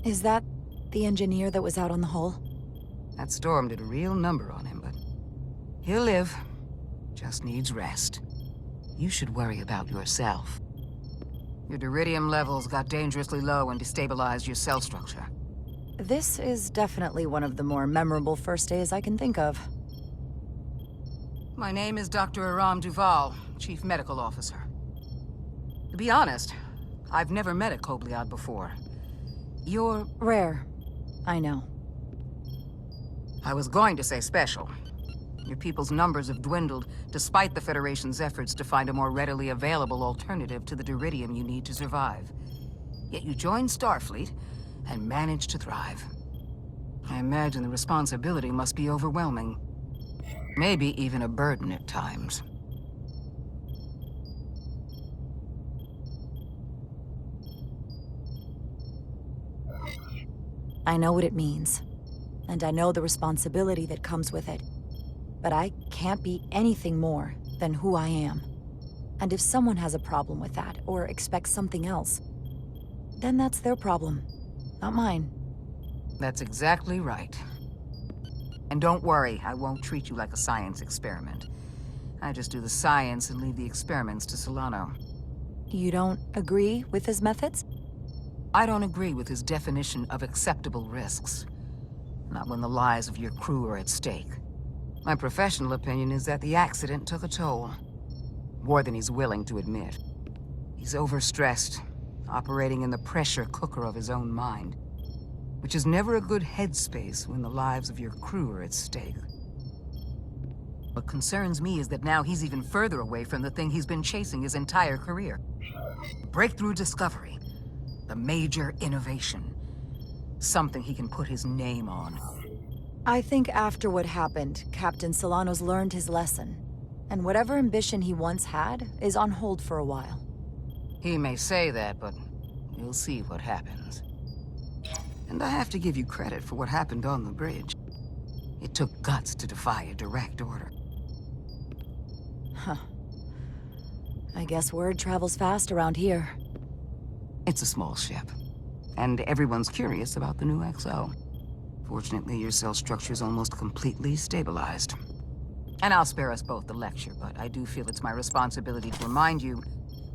Is that the engineer that was out on the hull? That storm did a real number on him, but he'll live. Just needs rest. You should worry about yourself. Your deridium levels got dangerously low and destabilized your cell structure. This is definitely one of the more memorable first days I can think of. My name is Dr. Aram Duval, Chief Medical Officer. To be honest, I've never met a Kobliad before. You're rare. I know. I was going to say special. Your people's numbers have dwindled, despite the Federation's efforts to find a more readily available alternative to the deridium you need to survive. Yet you joined Starfleet, and managed to thrive. I imagine the responsibility must be overwhelming. Maybe even a burden at times. I know what it means. And I know the responsibility that comes with it. But I can't be anything more than who I am. And if someone has a problem with that, or expects something else, then that's their problem, not mine. That's exactly right. And don't worry, I won't treat you like a science experiment. I just do the science and leave the experiments to Solano. You don't agree with his methods? I don't agree with his definition of acceptable risks. Not when the lives of your crew are at stake. My professional opinion is that the accident took a toll. More than he's willing to admit. He's overstressed, operating in the pressure cooker of his own mind. Which is never a good headspace when the lives of your crew are at stake. What concerns me is that now he's even further away from the thing he's been chasing his entire career. Breakthrough discovery. A major innovation. Something he can put his name on. I think after what happened, Captain Solano's learned his lesson. And whatever ambition he once had is on hold for a while. He may say that, but we'll see what happens. And I have to give you credit for what happened on the bridge. It took guts to defy a direct order. Huh. I guess word travels fast around here. It's a small ship. And everyone's curious about the new XO. Fortunately, your cell structure's almost completely stabilized. And I'll spare us both the lecture, but I do feel it's my responsibility to remind you,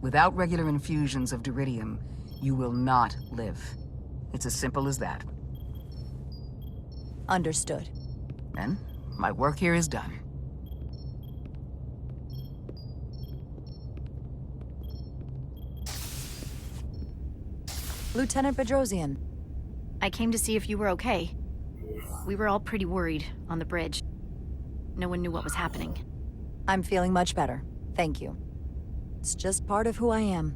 without regular infusions of Duridium, you will not live. It's as simple as that. Understood. Then, my work here is done. Lieutenant Bedrosian. I came to see if you were okay. We were all pretty worried on the bridge. No one knew what was happening. I'm feeling much better. Thank you. It's just part of who I am.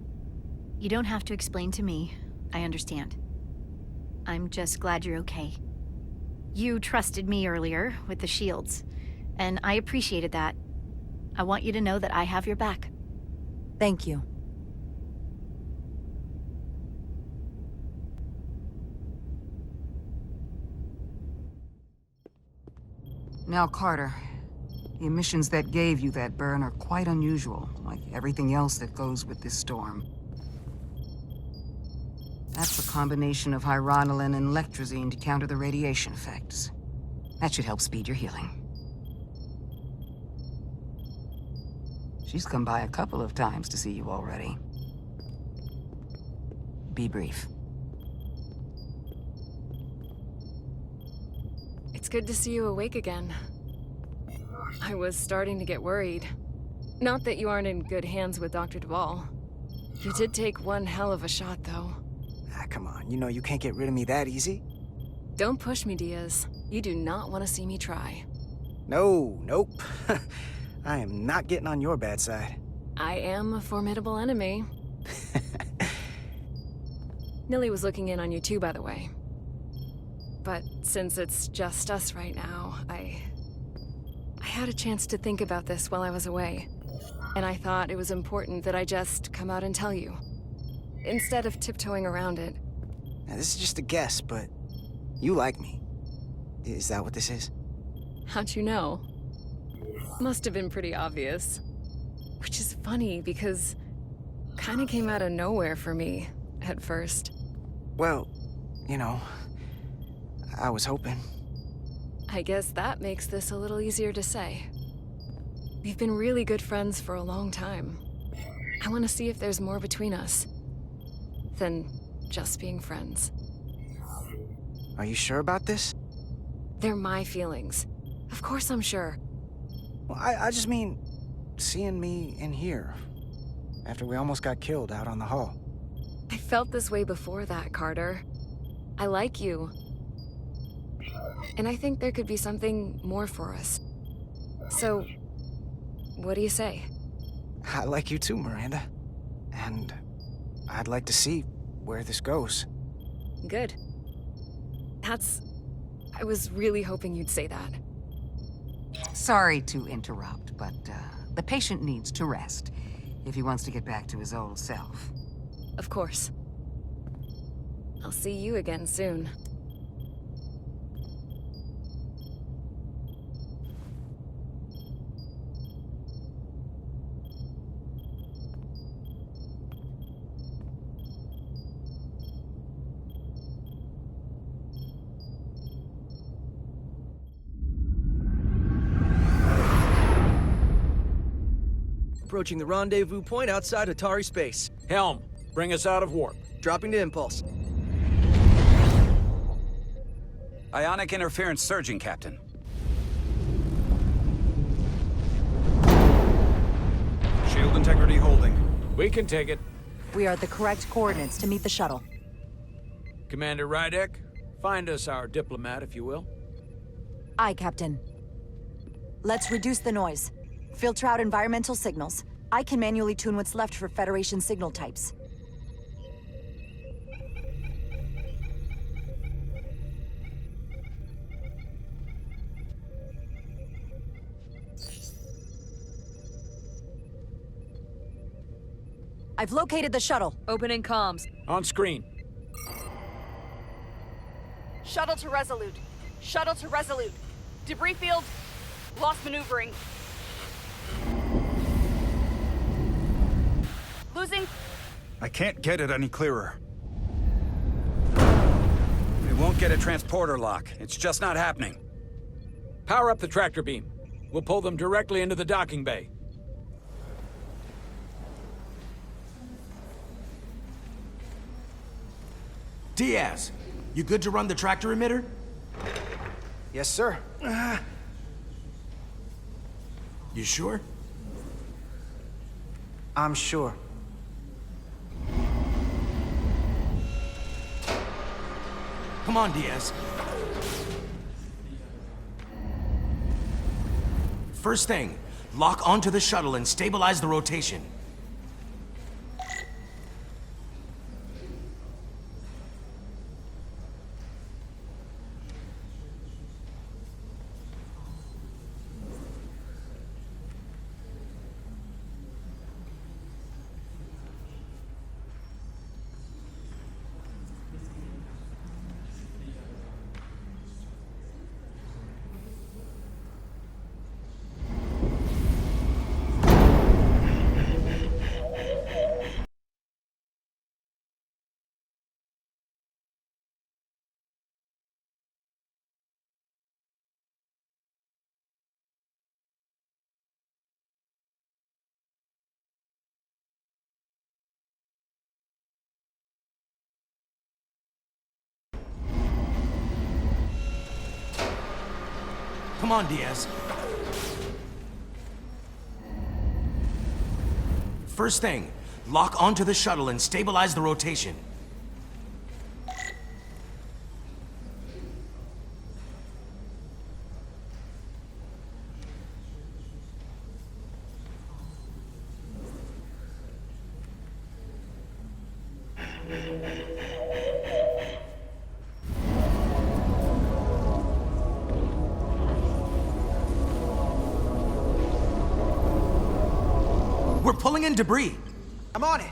You don't have to explain to me. I understand. I'm just glad you're okay. You trusted me earlier with the shields, and I appreciated that. I want you to know that I have your back. Thank you. Now, Carter, the emissions that gave you that burn are quite unusual, like everything else that goes with this storm. That's a combination of hyronolin and lectrazine to counter the radiation effects. That should help speed your healing. She's come by a couple of times to see you already. Be brief. It's good to see you awake again. I was starting to get worried. Not that you aren't in good hands with Dr. Duvall. You did take one hell of a shot, though. Ah, come on. You know you can't get rid of me that easy. Don't push me, Diaz. You do not want to see me try. No, nope. I am not getting on your bad side. I am a formidable enemy. Nilly was looking in on you too, by the way. But since it's just us right now, I had a chance to think about this while I was away. And I thought it was important that I just come out and tell you. Instead of tiptoeing around it. Now, this is just a guess, but you like me. Is that what this is? How'd you know? Must have been pretty obvious. Which is funny, because kinda came out of nowhere for me, at first. Well, you know, I was hoping. I guess that makes this a little easier to say. We've been really good friends for a long time. I want to see if there's more between us than just being friends. Are you sure about this? They're my feelings. Of course I'm sure. Well, I just mean, seeing me in here, after we almost got killed out on the hull. I felt this way before that, Carter. I like you. And I think there could be something more for us. So, what do you say? I like you too, Miranda. And I'd like to see where this goes. Good. I was really hoping you'd say that. Sorry to interrupt, but the patient needs to rest if he wants to get back to his old self. Of course. I'll see you again soon. Approaching the rendezvous point outside Atari space. Helm, bring us out of warp. Dropping to impulse. Ionic interference surging, Captain. Shield integrity holding. We can take it. We are at the correct coordinates to meet the shuttle. Commander Rydek, find us our diplomat, if you will. Aye, Captain. Let's reduce the noise. Filter out environmental signals. I can manually tune what's left for Federation signal types. I've located the shuttle. Opening comms. On screen. Shuttle to Resolute. Shuttle to Resolute. Debris field. Lost maneuvering. Losing. I can't get it any clearer. We won't get a transporter lock. It's just not happening. Power up the tractor beam. We'll pull them directly into the docking bay. Diaz, you good to run the tractor emitter? Yes, sir. You sure? I'm sure. Come on, Diaz. First thing, lock onto the shuttle and stabilize the rotation. Come on, Diaz. First thing, lock onto the shuttle and stabilize the rotation. We're pulling in debris. I'm on it.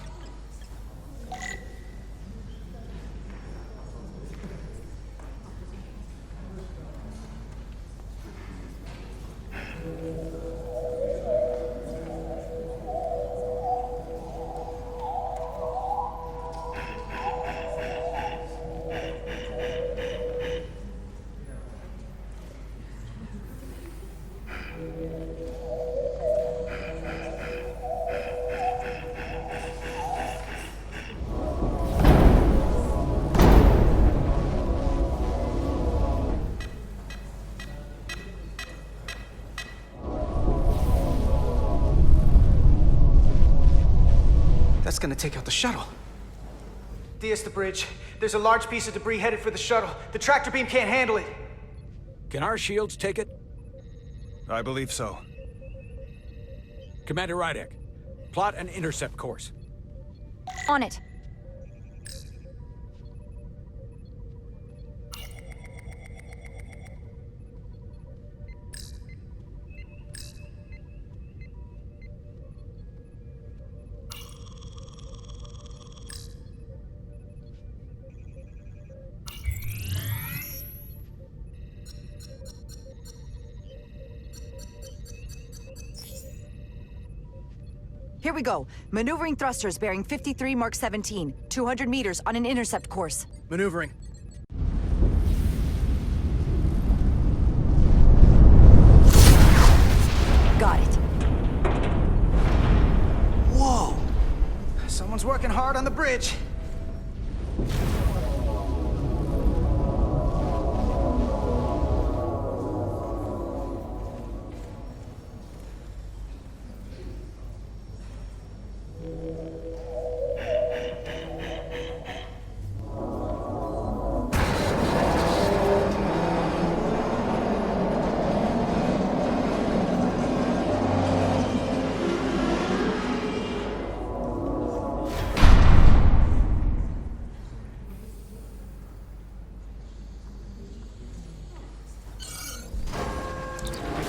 That's gonna take out the shuttle. Diaz, the bridge. There's a large piece of debris headed for the shuttle. The tractor beam can't handle it. Can our shields take it? I believe so. Commander Rydek, plot an intercept course. On it. Here we go. Maneuvering thrusters bearing 53 Mark 17. 200 meters on an intercept course. Maneuvering. Got it. Whoa! Someone's working hard on the bridge.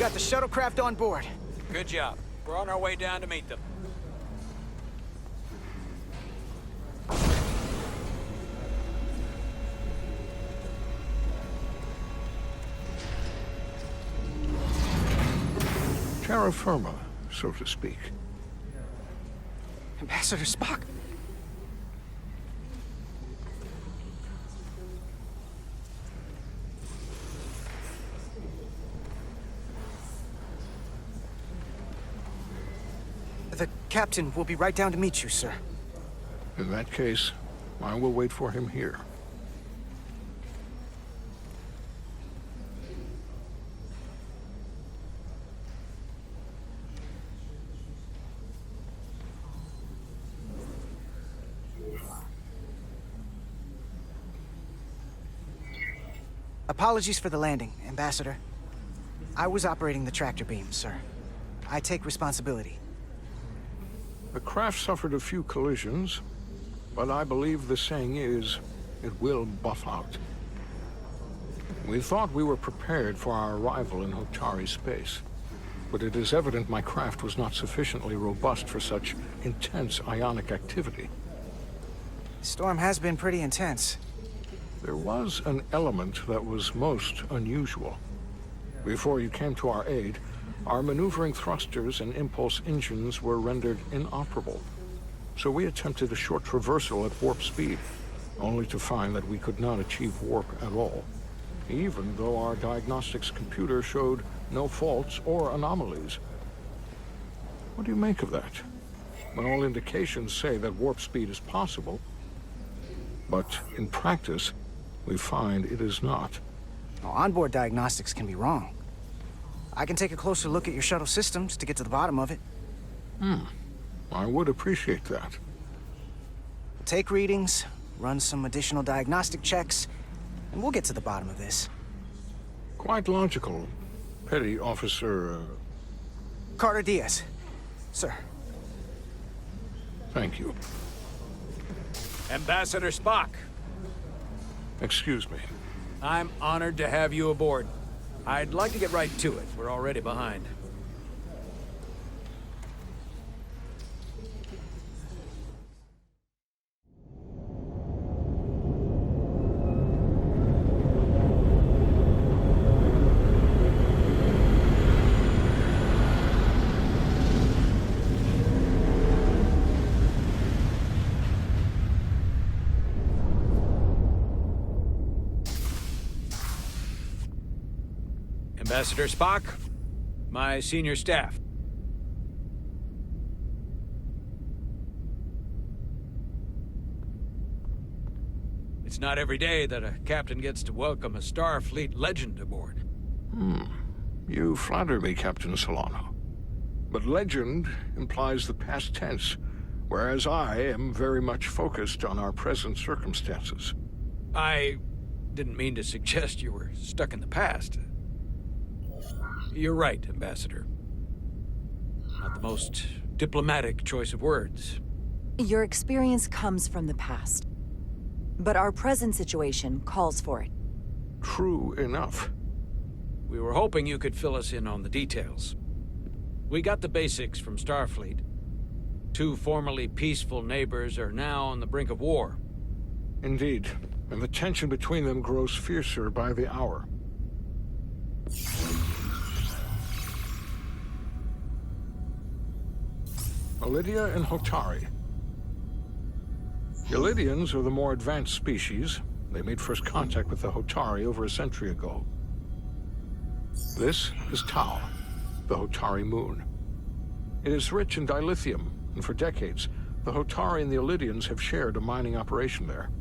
got the shuttlecraft on board. Good job. We're on our way down to meet them. Terra firma, so to speak. Ambassador Spock. The captain will be right down to meet you, sir. In that case, I will wait for him here. Apologies for the landing, Ambassador. I was operating the tractor beam, sir. I take responsibility. The craft suffered a few collisions, but I believe the saying is, it will buff out. We thought we were prepared for our arrival in Hotari space, but it is evident my craft was not sufficiently robust for such intense ionic activity. The storm has been pretty intense. There was an element that was most unusual. Before you came to our aid, our maneuvering thrusters and impulse engines were rendered inoperable. So we attempted a short traversal at warp speed, only to find that we could not achieve warp at all, even though our diagnostics computer showed no faults or anomalies. What do you make of that? When all indications say that warp speed is possible, but in practice, we find it is not. Well, onboard diagnostics can be wrong. I can take a closer look at your shuttle systems to get to the bottom of it. I would appreciate that. We'll take readings, run some additional diagnostic checks, and we'll get to the bottom of this. Quite logical, Petty Officer... Carter Diaz. Sir. Thank you. Ambassador Spock. Excuse me. I'm honored to have you aboard. I'd like to get right to it. We're already behind. Ambassador Spock, my senior staff. It's not every day that a captain gets to welcome a Starfleet legend aboard. You flatter me, Captain Solano. But legend implies the past tense, whereas I am very much focused on our present circumstances. I didn't mean to suggest you were stuck in the past. You're right, Ambassador. Not the most diplomatic choice of words. Your experience comes from the past. But our present situation calls for it. True enough. We were hoping you could fill us in on the details. We got the basics from Starfleet. Two formerly peaceful neighbors are now on the brink of war. Indeed, and the tension between them grows fiercer by the hour. Lydia and Hotari. The Lydians are the more advanced species. They made first contact with the Hotari over a century ago. This is Tau, the Hotari moon. It is rich in dilithium, and for decades, the Hotari and the Illydians have shared a mining operation there.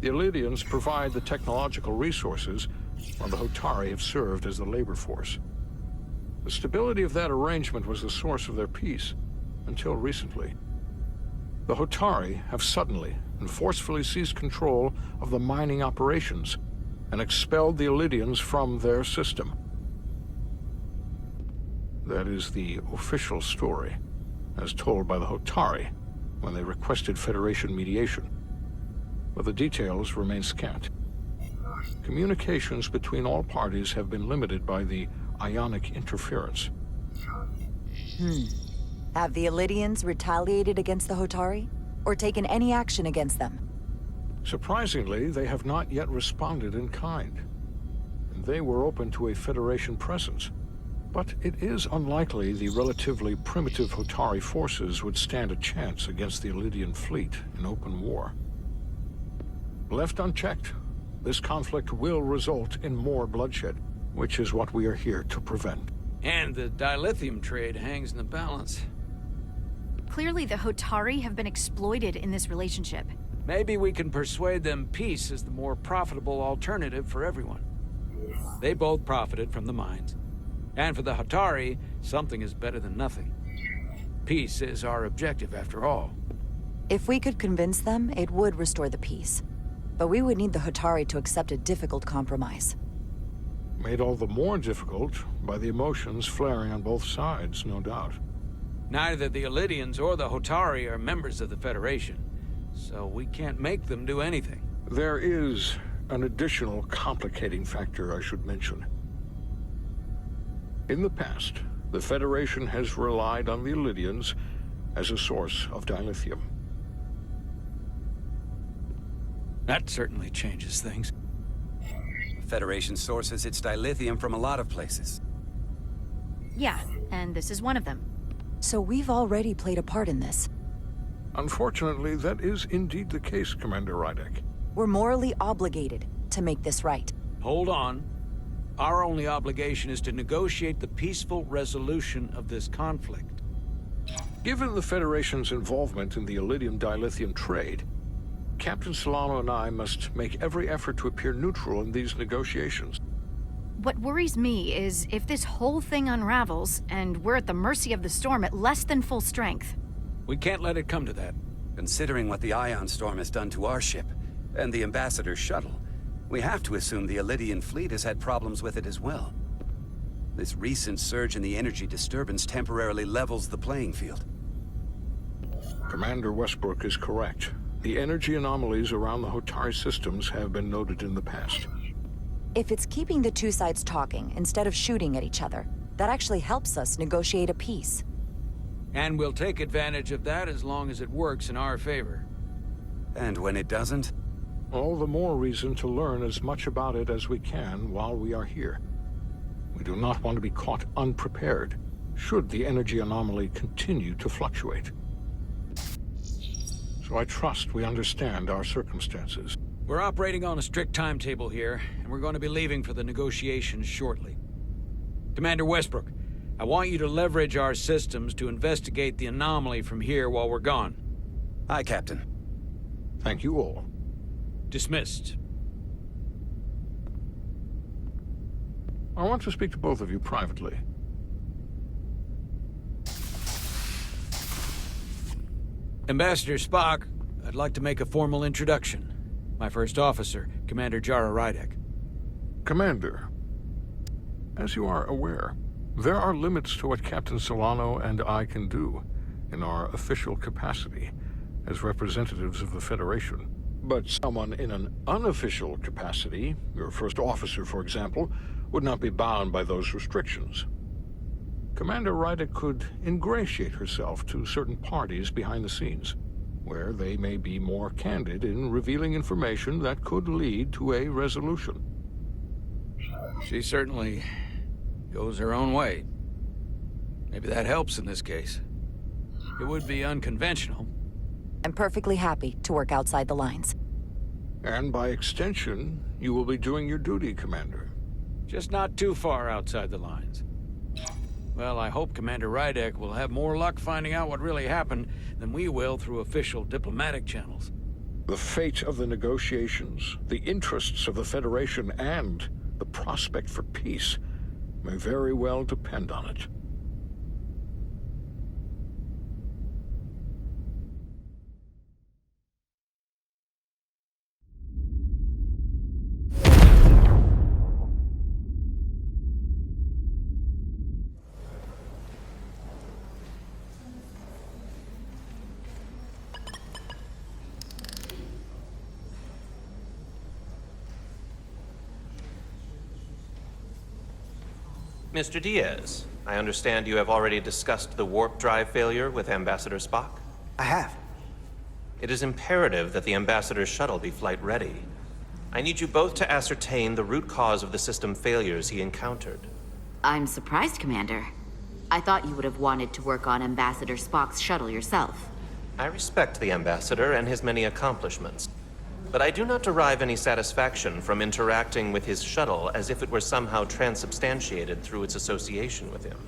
The Illydians provide the technological resources, while the Hotari have served as the labor force. The stability of that arrangement was the source of their peace, until recently. The Hotari have suddenly and forcefully seized control of the mining operations and expelled the Illydians from their system. That is the official story, as told by the Hotari when they requested Federation mediation. But the details remain scant. Communications between all parties have been limited by the ionic interference. Have the Illidians retaliated against the Hotari? Or taken any action against them? Surprisingly, they have not yet responded in kind. And they were open to a Federation presence. But it is unlikely the relatively primitive Hotari forces would stand a chance against the Illidian fleet in open war. Left unchecked, this conflict will result in more bloodshed, which is what we are here to prevent. And the dilithium trade hangs in the balance. Clearly, the Hotari have been exploited in this relationship. Maybe we can persuade them peace is the more profitable alternative for everyone. They both profited from the mines. And for the Hotari, something is better than nothing. Peace is our objective, after all. If we could convince them, it would restore the peace. But we would need the Hotari to accept a difficult compromise. Made all the more difficult by the emotions flaring on both sides, no doubt. Neither the Illidians or the Hotari are members of the Federation, so we can't make them do anything. There is an additional complicating factor I should mention. In the past, the Federation has relied on the Illidians as a source of dilithium. That certainly changes things. The Federation sources its dilithium from a lot of places. Yeah, and this is one of them. So we've already played a part in this. Unfortunately, that is indeed the case, Commander Rydek. We're morally obligated to make this right. Hold on. Our only obligation is to negotiate the peaceful resolution of this conflict. Given the Federation's involvement in the Illidium dilithium trade, Captain Solano and I must make every effort to appear neutral in these negotiations. What worries me is if this whole thing unravels, and we're at the mercy of the storm at less than full strength. We can't let it come to that. Considering what the Ion Storm has done to our ship, and the Ambassador's shuttle, we have to assume the Illidian fleet has had problems with it as well. This recent surge in the energy disturbance temporarily levels the playing field. Commander Westbrook is correct. The energy anomalies around the Hotari systems have been noted in the past. If it's keeping the two sides talking instead of shooting at each other, that actually helps us negotiate a peace. And we'll take advantage of that as long as it works in our favor. And when it doesn't? All the more reason to learn as much about it as we can while we are here. We do not want to be caught unprepared, should the energy anomaly continue to fluctuate. So I trust we understand our circumstances. We're operating on a strict timetable here, and we're going to be leaving for the negotiations shortly. Commander Westbrook, I want you to leverage our systems to investigate the anomaly from here while we're gone. Aye, Captain. Thank you all. Dismissed. I want to speak to both of you privately. Ambassador Spock, I'd like to make a formal introduction. My first officer, Commander Jara Rydek. Commander, as you are aware, there are limits to what Captain Solano and I can do in our official capacity as representatives of the Federation. But someone in an unofficial capacity, your first officer, for example, would not be bound by those restrictions. Commander Rydek could ingratiate herself to certain parties behind the scenes, where they may be more candid in revealing information that could lead to a resolution. She certainly goes her own way. Maybe that helps in this case. It would be unconventional. I'm perfectly happy to work outside the lines. And by extension, you will be doing your duty, Commander. Just not too far outside the lines. Well, I hope Commander Rydek will have more luck finding out what really happened than we will through official diplomatic channels. The fate of the negotiations, the interests of the Federation, and the prospect for peace may very well depend on it. Mr. Diaz, I understand you have already discussed the warp drive failure with Ambassador Spock? I have. It is imperative that the Ambassador's shuttle be flight ready. I need you both to ascertain the root cause of the system failures he encountered. I'm surprised, Commander. I thought you would have wanted to work on Ambassador Spock's shuttle yourself. I respect the Ambassador and his many accomplishments, but I do not derive any satisfaction from interacting with his shuttle as if it were somehow transubstantiated through its association with him.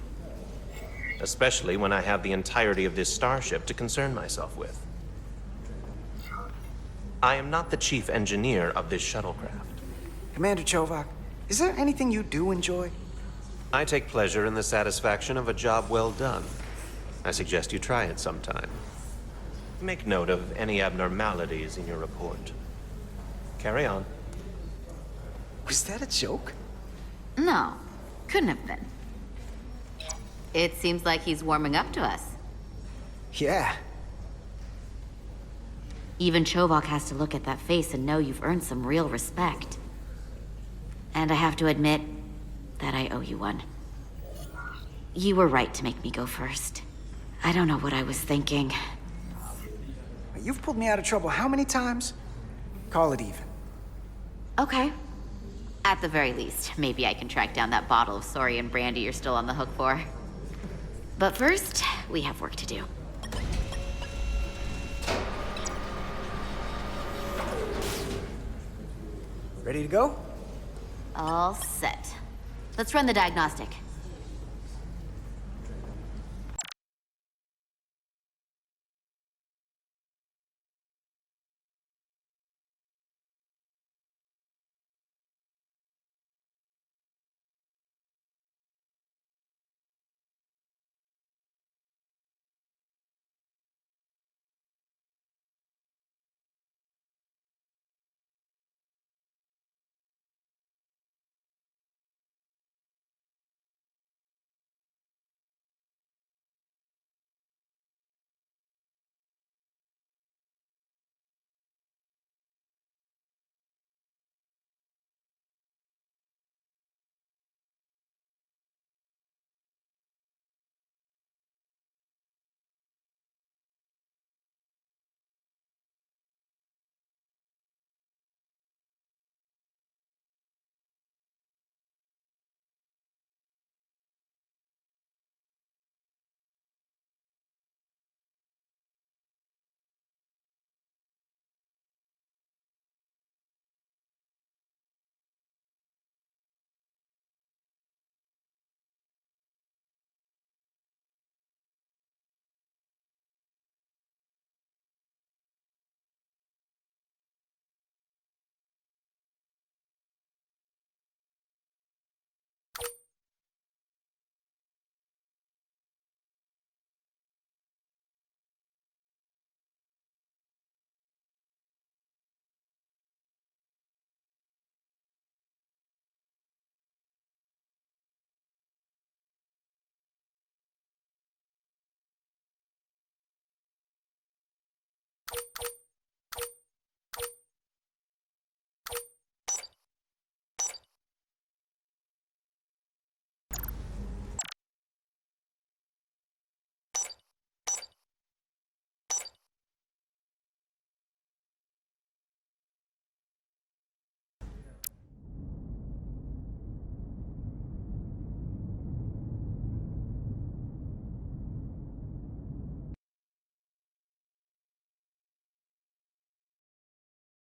Especially when I have the entirety of this starship to concern myself with. I am not the chief engineer of this shuttlecraft. Commander Chovak, is there anything you do enjoy? I take pleasure in the satisfaction of a job well done. I suggest you try it sometime. Make note of any abnormalities in your report. Carry on. Was that a joke? No, couldn't have been. It seems like he's warming up to us. Yeah. Even Chovak has to look at that face and know you've earned some real respect. And I have to admit that I owe you one. You were right to make me go first. I don't know what I was thinking. You've pulled me out of trouble how many times? Call it even. Okay. At the very least, maybe I can track down that bottle of Saurian brandy you're still on the hook for. But first, we have work to do. Ready to go? All set. Let's run the diagnostic.